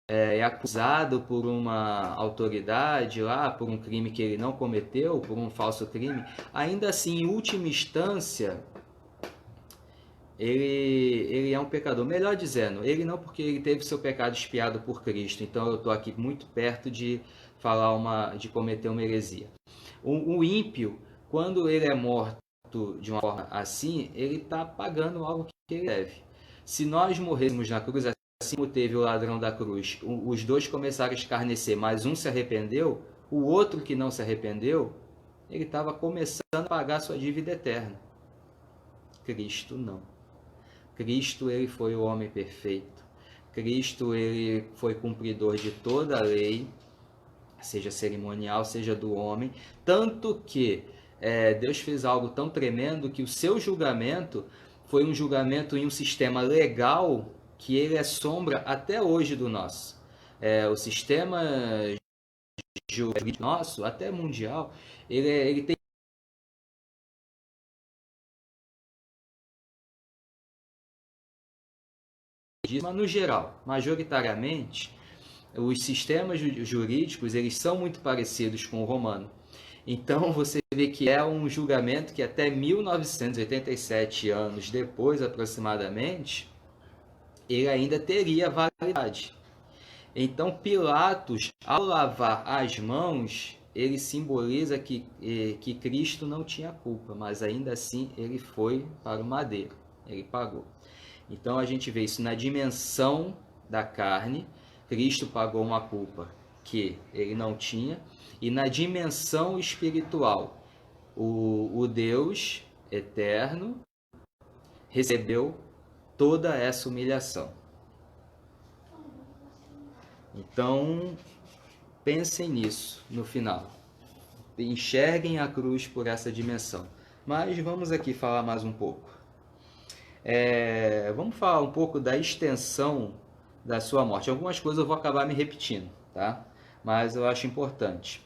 Speaker 1: é acusado por uma autoridade lá, por um crime que ele não cometeu, por um falso crime, ainda assim, em última instância, ele é um pecador. Melhor dizendo, ele não, porque ele teve seu pecado expiado por Cristo. Então eu estou aqui muito perto de de cometer uma heresia. O ímpio, quando ele é morto de uma forma assim, ele está pagando algo que ele deve. Se nós morrêssemos na cruz, assim como teve o ladrão da cruz, os dois começaram a escarnecer, mas um se arrependeu, o outro que não se arrependeu, ele estava começando a pagar sua dívida eterna. Cristo não. Cristo, ele foi o homem perfeito. Cristo, ele foi cumpridor de toda a lei, seja cerimonial, seja do homem, tanto que Deus fez algo tão tremendo que o seu julgamento foi um julgamento em um sistema legal que ele é sombra até hoje do nosso. O sistema jurídico nosso, até mundial, ele tem mas no geral, majoritariamente, os sistemas jurídicos eles são muito parecidos com o romano. Então você vê que é um julgamento que até 1987 anos depois aproximadamente, ele ainda teria validade. Então Pilatos, ao lavar as mãos, ele simboliza que Cristo não tinha culpa, mas ainda assim ele foi para o madeiro, ele pagou. Então a gente vê isso na dimensão da carne, Cristo pagou uma culpa que ele não tinha, e na dimensão espiritual, o Deus eterno recebeu toda essa humilhação. Então, pensem nisso no final. Enxerguem a cruz por essa dimensão. Mas vamos aqui falar mais um pouco. Vamos falar um pouco da extensão da sua morte. Algumas coisas eu vou acabar me repetindo, tá? Mas eu acho importante.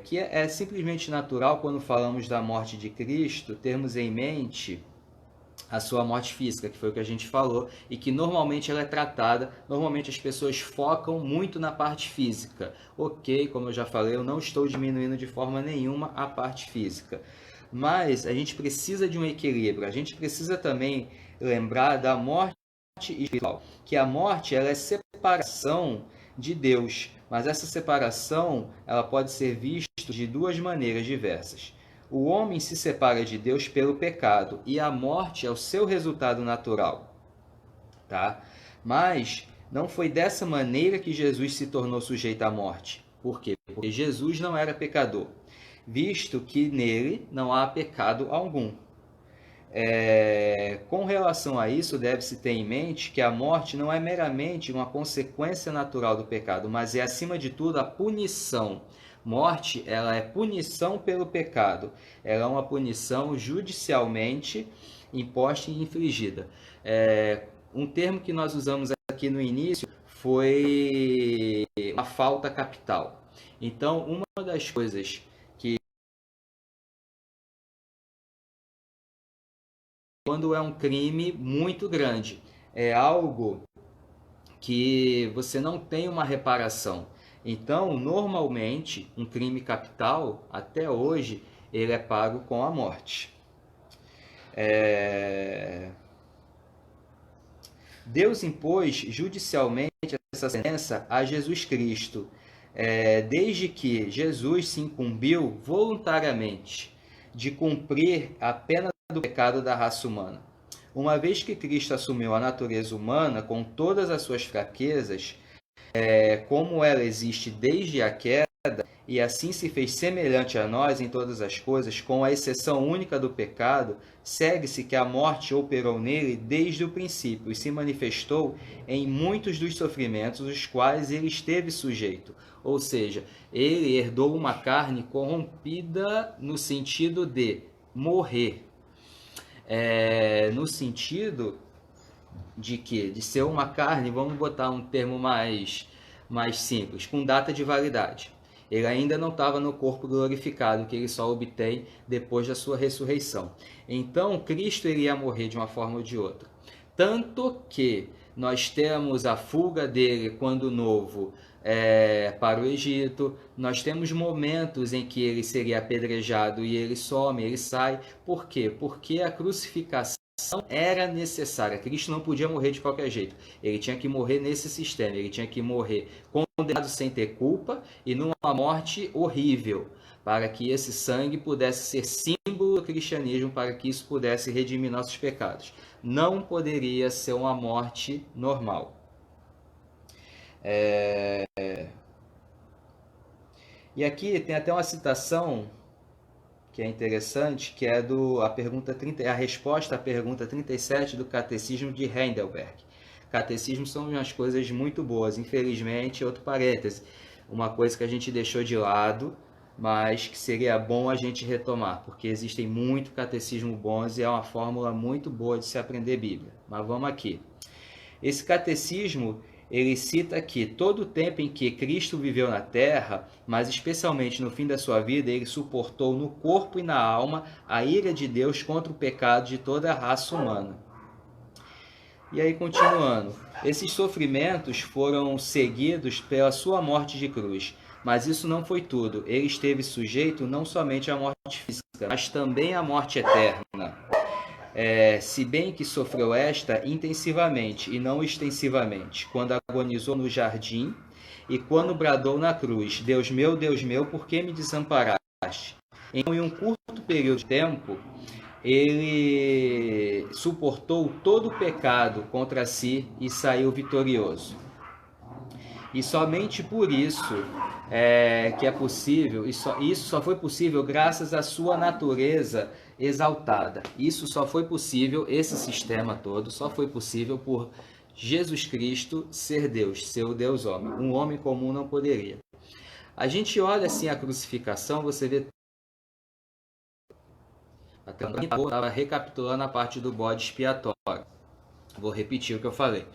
Speaker 1: Que é simplesmente natural, quando falamos da morte de Cristo, termos em mente a sua morte física, que foi o que a gente falou, e que normalmente ela é tratada, normalmente as pessoas focam muito na parte física. Ok, como eu já falei, eu não estou diminuindo de forma nenhuma a parte física, mas a gente precisa de um equilíbrio, a gente precisa também lembrar da morte espiritual, que a morte ela é separação de Deus, mas essa separação ela pode ser vista de duas maneiras diversas. O homem se separa de Deus pelo pecado e a morte é o seu resultado natural, tá? Mas não foi dessa maneira que Jesus se tornou sujeito à morte. Por quê? Porque Jesus não era pecador, visto que nele não há pecado algum. Com relação a isso, deve-se ter em mente que a morte não é meramente uma consequência natural do pecado, mas é, acima de tudo, a punição. Morte, ela é punição pelo pecado. Ela é uma punição judicialmente imposta e infligida. Um termo que nós usamos aqui no início foi a falta capital. Então, uma das coisas que, quando é um crime muito grande, é algo que você não tem uma reparação. Então, normalmente, um crime capital, até hoje, ele é pago com a morte. Deus impôs judicialmente essa sentença a Jesus Cristo, desde que Jesus se incumbiu voluntariamente de cumprir a pena do pecado da raça humana. Uma vez que Cristo assumiu a natureza humana com todas as suas fraquezas, como ela existe desde a queda, e assim se fez semelhante a nós em todas as coisas, com a exceção única do pecado, segue-se que a morte operou nele desde o princípio e se manifestou em muitos dos sofrimentos os quais ele esteve sujeito. Ou seja, ele herdou uma carne corrompida no sentido de morrer. No sentido de que? De ser uma carne, vamos botar um termo mais simples, com data de validade. Ele ainda não estava no corpo glorificado, que ele só obtém depois da sua ressurreição. Então, Cristo iria morrer de uma forma ou de outra. Tanto que nós temos a fuga dele, quando novo, para o Egito. Nós temos momentos em que ele seria apedrejado e ele some, ele sai. Por quê? Porque a crucificação era necessária. Cristo não podia morrer de qualquer jeito. Ele tinha que morrer nesse sistema. Ele tinha que morrer condenado sem ter culpa e numa morte horrível, para que esse sangue pudesse ser símbolo do cristianismo, para que isso pudesse redimir nossos pecados. Não poderia ser uma morte normal. E aqui tem até uma citação que é interessante, que é a resposta à pergunta 37 do Catecismo de Heidelberg. Catecismo são umas coisas muito boas, infelizmente, outro parêntese, uma coisa que a gente deixou de lado, mas que seria bom a gente retomar, porque existem muito catecismo bons e é uma fórmula muito boa de se aprender Bíblia. Mas vamos aqui. Esse catecismo, ele cita que todo o tempo em que Cristo viveu na terra, mas especialmente no fim da sua vida, ele suportou no corpo e na alma a ira de Deus contra o pecado de toda a raça humana. E aí, continuando, esses sofrimentos foram seguidos pela sua morte de cruz, mas isso não foi tudo. Ele esteve sujeito não somente à morte física, mas também à morte eterna. Se bem que sofreu esta intensivamente e não extensivamente, quando agonizou no jardim e quando bradou na cruz: Deus meu, por que me desamparaste? Então, em um curto período de tempo, ele suportou todo o pecado contra si e saiu vitorioso. E somente por isso que é possível, isso só foi possível graças à sua natureza exaltada. Isso só foi possível, esse sistema todo, só foi possível por Jesus Cristo ser Deus, ser o Deus homem. Um homem comum não poderia. A gente olha assim a crucificação, você vê. Estava recapitulando a parte do bode expiatório. Vou repetir o que eu falei.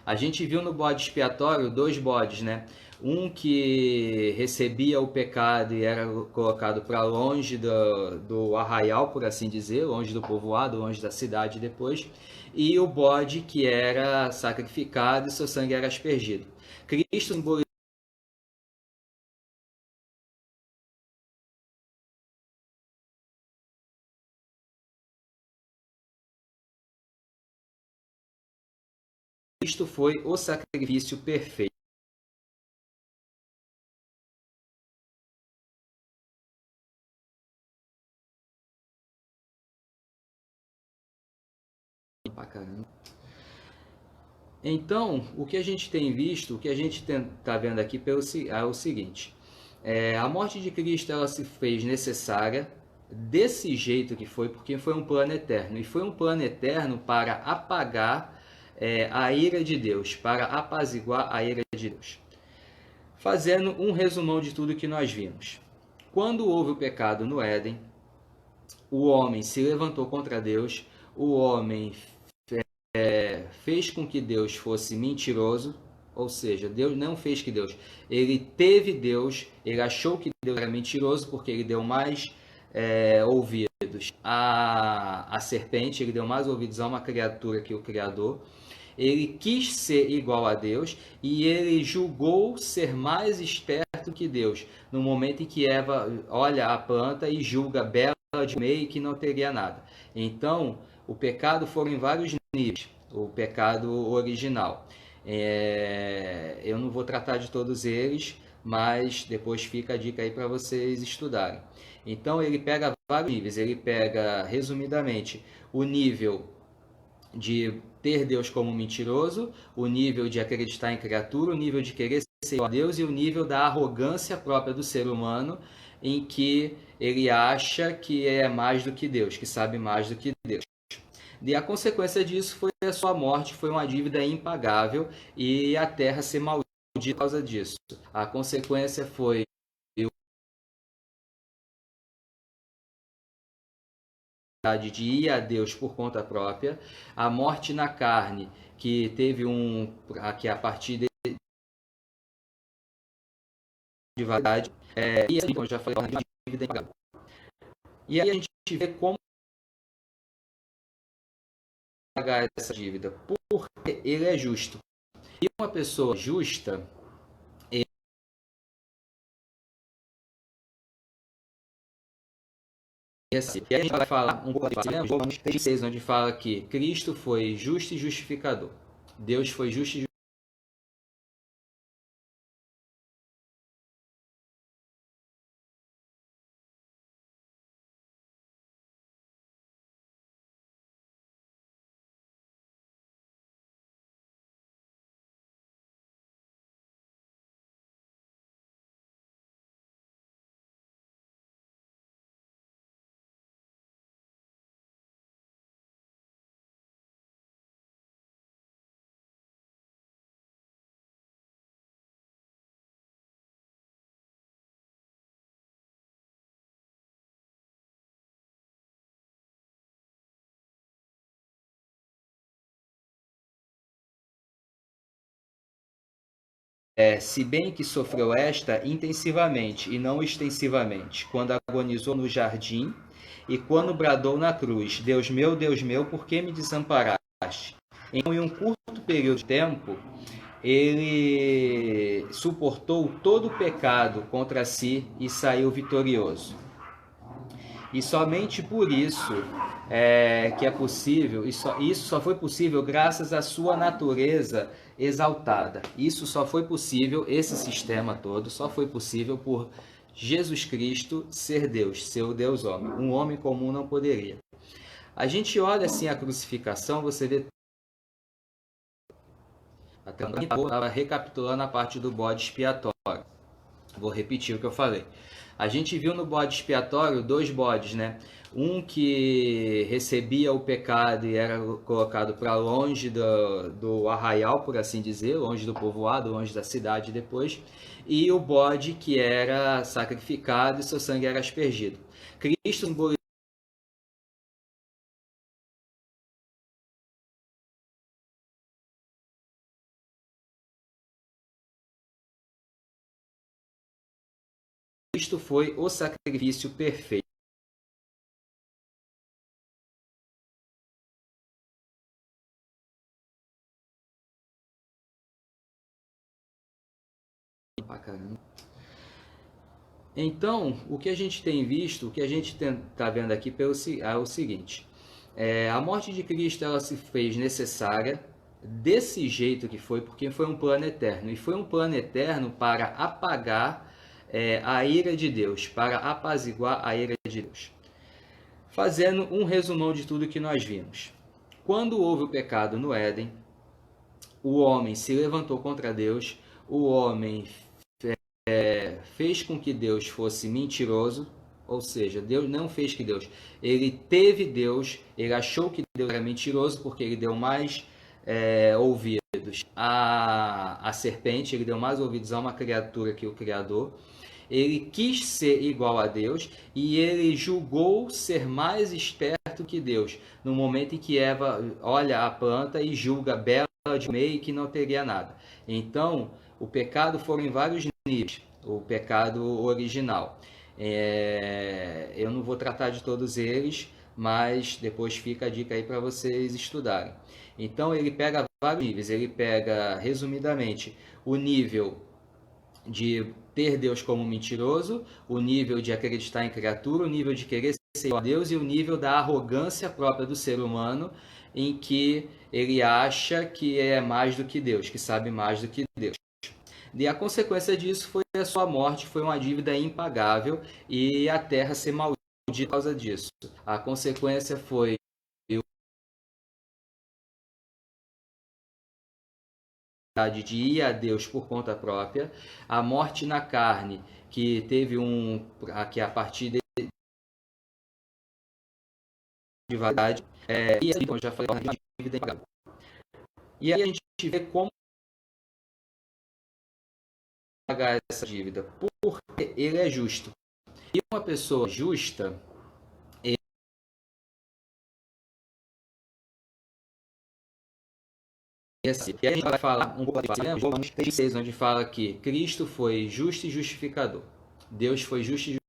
Speaker 1: A gente viu no bode expiatório 2 bodes, né? Um que recebia o pecado e era colocado para longe do arraial, por assim dizer, longe do povoado, longe da cidade depois. E o bode que era sacrificado e seu sangue era aspergido. Cristo simbolizou Cristo foi o sacrifício perfeito. Então, o que a gente tem visto, o que a gente está vendo aqui é o seguinte: a morte de Cristo ela se fez necessária desse jeito que foi, porque foi um plano eterno. E foi um plano eterno para apagar a ira de Deus, para apaziguar a ira de Deus. Fazendo um resumão de tudo que nós vimos. Quando houve o pecado no Éden, o homem se levantou contra Deus, o homem fez com que Deus fosse mentiroso, ou seja, Deus não fez que Deus, ele teve Deus, ele achou que Deus era mentiroso porque ele deu mais ouvidos à serpente, ele deu mais ouvidos a uma criatura que o Criador. Ele quis ser igual a Deus e ele julgou ser mais esperto que Deus, no momento em que Eva olha a planta e julga bela de comer e que não teria nada. Então, o pecado foram em vários níveis, o pecado original. Eu não vou tratar de todos eles, mas depois fica a dica aí para vocês estudarem. Então, ele pega vários níveis, ele pega, resumidamente, o nível de ter Deus como mentiroso, o nível de acreditar em criatura, o nível de querer ser igual a Deus e o nível da arrogância própria do ser humano, em que ele acha que é mais do que Deus, que sabe mais do que Deus. E a consequência disso foi a sua morte, foi uma dívida impagável e a terra ser maldita por causa disso. A consequência foi de ir a Deus por conta própria, a morte na carne, que teve que a partir de verdade, e assim, como eu já falei, a dívida impagável. E aí a gente vê como pagar essa dívida, porque ele é justo. E uma pessoa justa, e a gente vai falar um pouco de Romanos 3,6, onde fala que Cristo foi justo e justificador. Deus foi justo e se bem que sofreu esta intensivamente e não extensivamente, quando agonizou no jardim e quando bradou na cruz: Deus meu, por que me desamparaste? Em um curto período de tempo, ele suportou todo o pecado contra si e saiu vitorioso. E somente por isso que é possível, isso só foi possível graças à sua natureza exaltada. Isso só foi possível, esse sistema todo, só foi possível por Jesus Cristo ser Deus, ser o Deus homem. Um homem comum não poderia. A gente olha assim a crucificação, você vê. Estava recapitulando a parte do bode expiatório. Vou repetir o que eu falei. A gente viu no bode expiatório 2 bodes, né? Um que recebia o pecado e era colocado para longe do arraial, por assim dizer, longe do povoado, longe da cidade depois, e o bode que era sacrificado e seu sangue era aspergido. Cristo simbolizou Cristo foi o sacrifício perfeito. Então, o que a gente tem visto, o que a gente está vendo aqui é o seguinte: a morte de Cristo ela se fez necessária desse jeito que foi, porque foi um plano eterno. E foi um plano eterno para apagar a ira de Deus, para apaziguar a ira de Deus. Fazendo um resumão de tudo que nós vimos. Quando houve o pecado no Éden, o homem se levantou contra Deus, o homem fez com que Deus fosse mentiroso, ou seja, Deus não fez que Deus, ele teve Deus, ele achou que Deus era mentiroso porque ele deu mais ouvidos à serpente, ele deu mais ouvidos a uma criatura que o Criador. Ele quis ser igual a Deus e ele julgou ser mais esperto que Deus. No momento em que Eva olha a planta e julga bela de meio que não teria nada. Então, o pecado foram em vários níveis. O pecado original. Eu não vou tratar de todos eles, mas depois fica a dica aí para vocês estudarem. Então, ele pega vários níveis. Ele pega, resumidamente, o nível de ter Deus como mentiroso, o nível de acreditar em criatura, o nível de querer ser igual a Deus e o nível da arrogância própria do ser humano, em que ele acha que é mais do que Deus, que sabe mais do que Deus. E a consequência disso foi a sua morte, foi uma dívida impagável e a terra ser maldita por causa disso. A consequência foi de ir a Deus por conta própria, a morte na carne, que teve que a partir de verdade, e assim, como eu já falei, uma dívida impagável. E aí a gente vê como pagar essa dívida, porque ele é justo. E uma pessoa justa, e aí a gente vai falar um pouco de Romanos 3,6, onde fala que Cristo foi justo e justificador. Deus foi justo e justificador.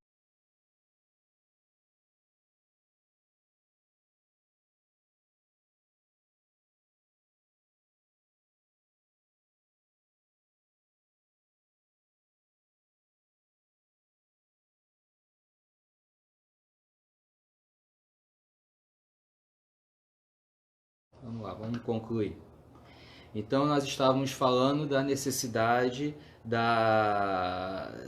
Speaker 1: Vamos lá, vamos concluir. Então, nós estávamos falando da necessidade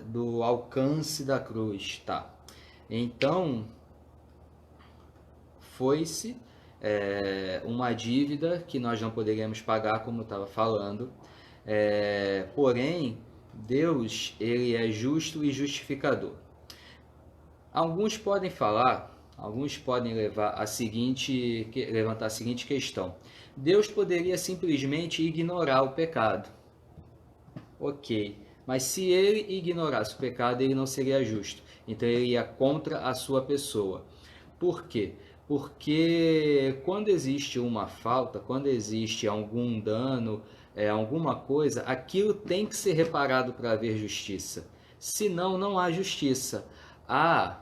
Speaker 1: do alcance da cruz. Tá. Então, foi-se uma dívida que nós não poderíamos pagar, como eu estava falando. Porém, Deus ele é justo e justificador. Alguns podem levantar a seguinte questão: Deus poderia simplesmente ignorar o pecado. Ok, mas se ele ignorasse o pecado, ele não seria justo. Então ele ia contra a sua pessoa. Por quê? Porque quando existe uma falta, quando existe algum dano, alguma coisa, aquilo tem que ser reparado para haver justiça. Senão, não há justiça. Há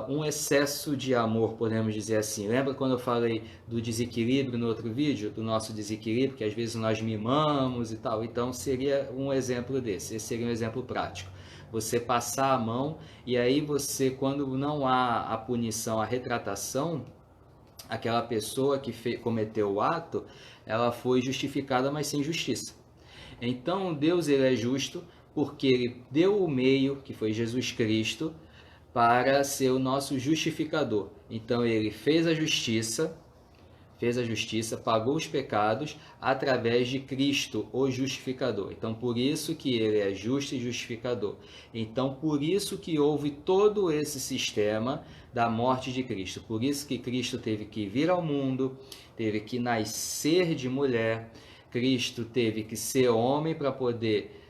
Speaker 1: um excesso de amor, podemos dizer assim. Lembra quando eu falei do desequilíbrio no outro vídeo? Do nosso desequilíbrio, que às vezes nós mimamos e tal. Então seria um exemplo desse. Esse seria um exemplo prático. Você passar a mão e aí você, quando não há a punição, a retratação, aquela pessoa que cometeu o ato, ela foi justificada, mas sem justiça. Então Deus ele é justo porque ele deu o meio, que foi Jesus Cristo, para ser o nosso justificador. Então ele fez a justiça, fez a justiça, pagou os pecados através de Cristo, o justificador. Então, por isso que ele é justo e justificador. Então, por isso que houve todo esse sistema da morte de Cristo. Por isso que Cristo teve que vir ao mundo, teve que nascer de mulher, Cristo teve que ser homem para poder,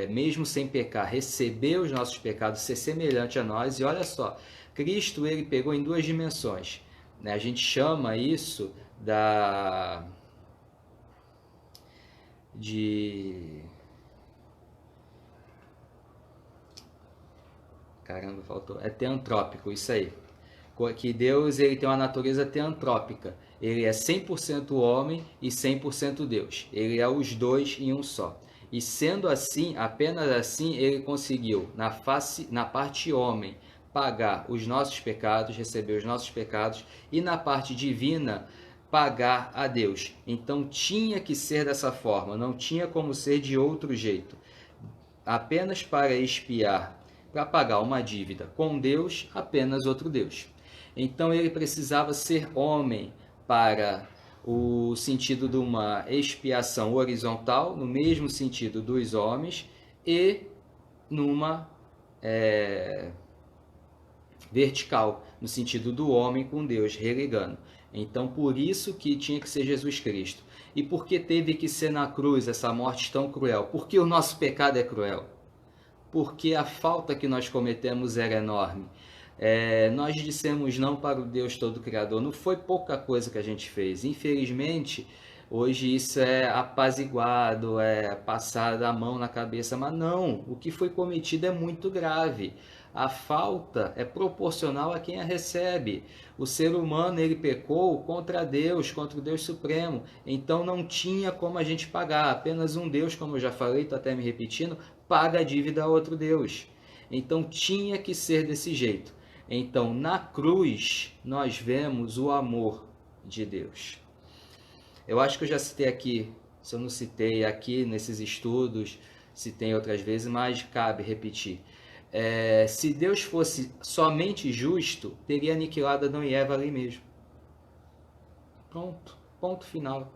Speaker 1: mesmo sem pecar, receber os nossos pecados, ser semelhante a nós. E olha só, Cristo ele pegou em duas dimensões. A gente chama isso Caramba, faltou. É teantrópico, isso aí. Que Deus ele tem uma natureza teantrópica. Ele é 100% homem e 100% Deus. Ele é os dois em um só. E sendo assim, apenas assim, ele conseguiu, na parte homem, pagar os nossos pecados, receber os nossos pecados, e na parte divina, pagar a Deus. Então tinha que ser dessa forma, não tinha como ser de outro jeito. Apenas para expiar, para pagar uma dívida com Deus, apenas outro Deus. Então ele precisava ser homem para o sentido de uma expiação horizontal, no mesmo sentido dos homens, e numa vertical, no sentido do homem com Deus, religando. Então, por isso que tinha que ser Jesus Cristo. E por que teve que ser na cruz essa morte tão cruel? Porque o nosso pecado é cruel. Porque a falta que nós cometemos era enorme. Nós dissemos não para o Deus Todo-Criador. Não foi pouca coisa que a gente fez. Infelizmente, hoje isso é apaziguado, é passado a mão na cabeça. Mas não, o que foi cometido é muito grave. A falta é proporcional a quem a recebe. O ser humano ele pecou contra Deus, contra o Deus Supremo. Então não tinha como a gente pagar. Apenas um Deus, como eu já falei, estou até me repetindo, paga a dívida a outro Deus. Então tinha que ser desse jeito. Então na cruz nós vemos o amor de Deus. Eu acho que eu já citei aqui, se eu não citei aqui nesses estudos, citei outras vezes, mas cabe repetir. Se Deus fosse somente justo, teria aniquilado Adão e Eva ali mesmo. Pronto, ponto final.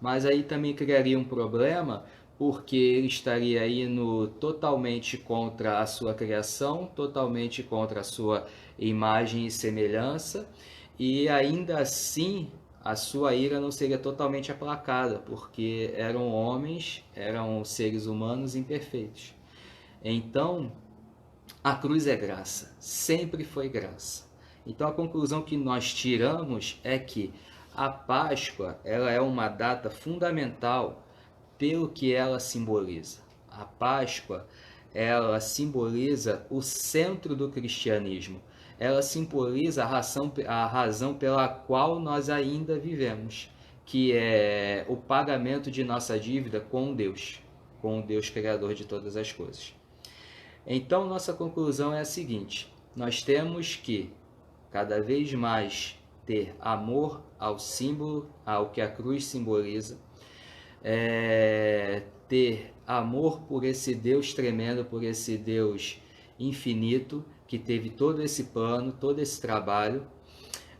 Speaker 1: Mas aí também criaria um problema, porque ele estaria indo totalmente contra a sua criação, totalmente contra a sua imagem e semelhança, e ainda assim a sua ira não seria totalmente aplacada, porque eram homens, eram seres humanos imperfeitos. Então, a cruz é graça, sempre foi graça. Então a conclusão que nós tiramos é que a Páscoa ela é uma data fundamental pelo que ela simboliza. A Páscoa ela simboliza o centro do cristianismo. Ela simboliza a razão pela qual nós ainda vivemos, que é o pagamento de nossa dívida com Deus Criador de todas as coisas. Então, nossa conclusão é a seguinte: nós temos que, cada vez mais, ter amor ao símbolo, ao que a cruz simboliza, ter amor por esse Deus tremendo, por esse Deus infinito, que teve todo esse plano, todo esse trabalho,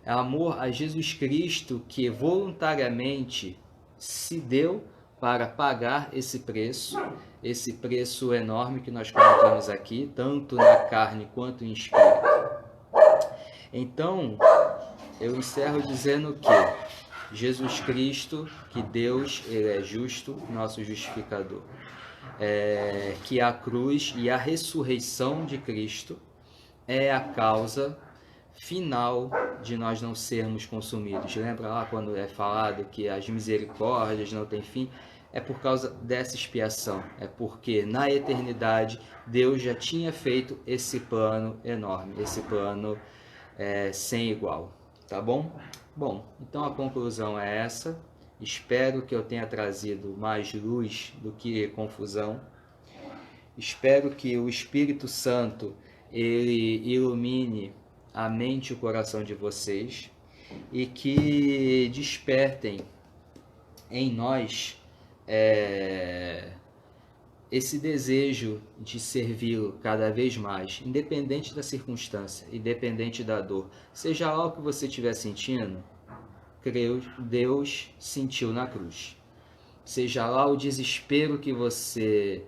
Speaker 1: amor a Jesus Cristo, que voluntariamente se deu para pagar esse preço enorme que nós colocamos aqui, tanto na carne quanto em espírito. Então, eu encerro dizendo que Jesus Cristo, que Deus, ele é justo, nosso justificador, que a cruz e a ressurreição de Cristo é a causa final de nós não sermos consumidos. Lembra lá quando é falado que as misericórdias não têm fim? É por causa dessa expiação, é porque na eternidade Deus já tinha feito esse plano enorme, esse plano sem igual, tá bom? Bom, então a conclusão é essa. Espero que eu tenha trazido mais luz do que confusão. Espero que o Espírito Santo ele ilumine a mente e o coração de vocês e que despertem em nós esse desejo de servi-lo cada vez mais, independente da circunstância, independente da dor. Seja lá o que você estiver sentindo, Deus sentiu na cruz. Seja lá o desespero que você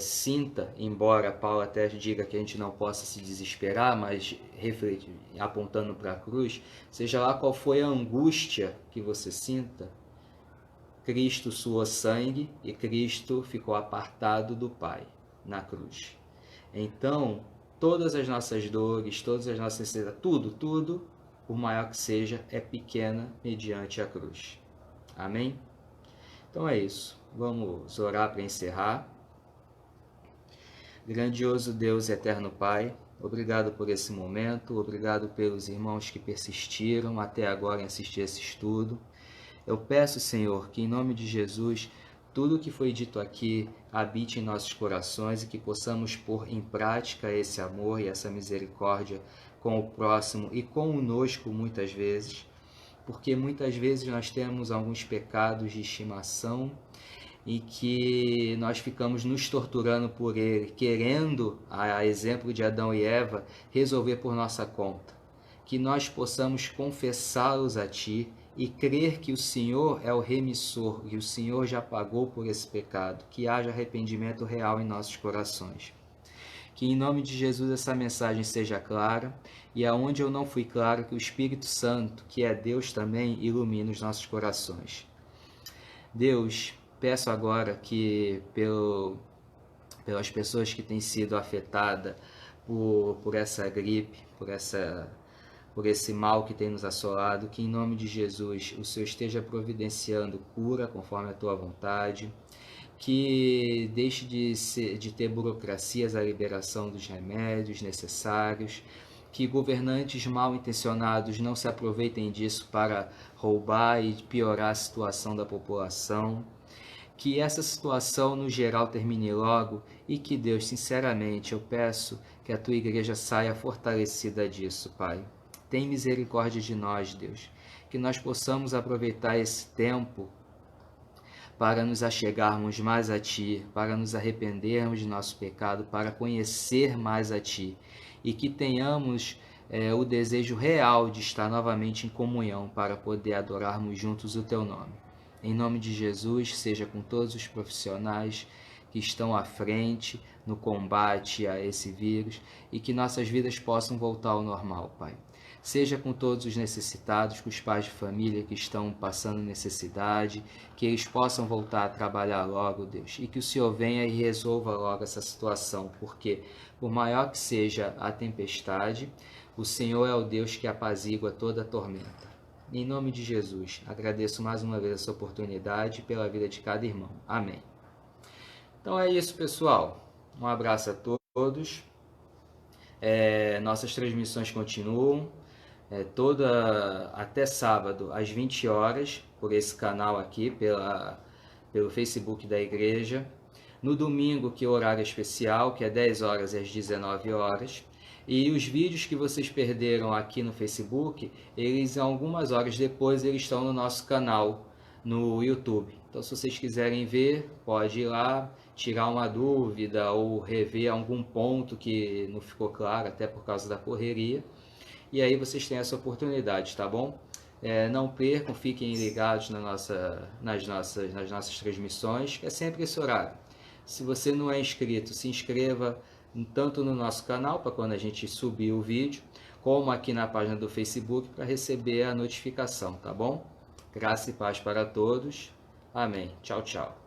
Speaker 1: sinta, embora Paulo até diga que a gente não possa se desesperar, mas apontando para a cruz, seja lá qual foi a angústia que você sinta, Cristo suou sangue e Cristo ficou apartado do Pai na cruz. Então, todas as nossas dores, todas as nossas necessidades, tudo, por maior que seja, é pequena mediante a cruz. Amém? Então é isso. Vamos orar para encerrar. Grandioso Deus e eterno Pai, obrigado por esse momento, obrigado pelos irmãos que persistiram até agora em assistir esse estudo. Eu peço, Senhor, que em nome de Jesus, tudo o que foi dito aqui habite em nossos corações e que possamos pôr em prática esse amor e essa misericórdia com o próximo e conosco muitas vezes, porque muitas vezes nós temos alguns pecados de estimação e que nós ficamos nos torturando por ele, querendo, a exemplo de Adão e Eva, resolver por nossa conta. Que nós possamos confessá-los a Ti e crer que o Senhor é o remissor, que o Senhor já pagou por esse pecado, que haja arrependimento real em nossos corações. Que em nome de Jesus essa mensagem seja clara e aonde eu não fui claro, que o Espírito Santo, que é Deus também, ilumine os nossos corações. Deus, peço agora que pelas pessoas que têm sido afetadas por essa gripe, por esse mal que tem nos assolado, que em nome de Jesus o Senhor esteja providenciando cura conforme a Tua vontade, que deixe de ter burocracias a liberação dos remédios necessários, que governantes mal intencionados não se aproveitem disso para roubar e piorar a situação da população, que essa situação no geral termine logo e que Deus, sinceramente, eu peço que a Tua igreja saia fortalecida disso, Pai. Tem misericórdia de nós, Deus, que nós possamos aproveitar esse tempo para nos achegarmos mais a Ti, para nos arrependermos de nosso pecado, para conhecer mais a Ti e que tenhamos o desejo real de estar novamente em comunhão para poder adorarmos juntos o Teu nome. Em nome de Jesus, seja com todos os profissionais que estão à frente no combate a esse vírus e que nossas vidas possam voltar ao normal, Pai. Seja com todos os necessitados, com os pais de família que estão passando necessidade, que eles possam voltar a trabalhar logo, Deus, e que o Senhor venha e resolva logo essa situação, porque por maior que seja a tempestade, o Senhor é o Deus que apazigua toda a tormenta. Em nome de Jesus, agradeço mais uma vez essa oportunidade pela vida de cada irmão. Amém. Então é isso, pessoal. Um abraço a todos. Nossas transmissões continuam até sábado às 20 horas por esse canal aqui, pelo Facebook da igreja. No domingo, que é o horário especial, que é 10 horas às 19 horas. E os vídeos que vocês perderam aqui no Facebook, eles algumas horas depois eles estão no nosso canal no YouTube. Então, se vocês quiserem ver, pode ir lá, tirar uma dúvida ou rever algum ponto que não ficou claro, até por causa da correria. E aí vocês têm essa oportunidade, tá bom? Não percam, fiquem ligados nas nossas transmissões, que é sempre esse horário. Se você não é inscrito, se inscreva tanto no nosso canal, para quando a gente subir o vídeo, como aqui na página do Facebook, para receber a notificação, tá bom? Graça e paz para todos. Amém. Tchau, tchau.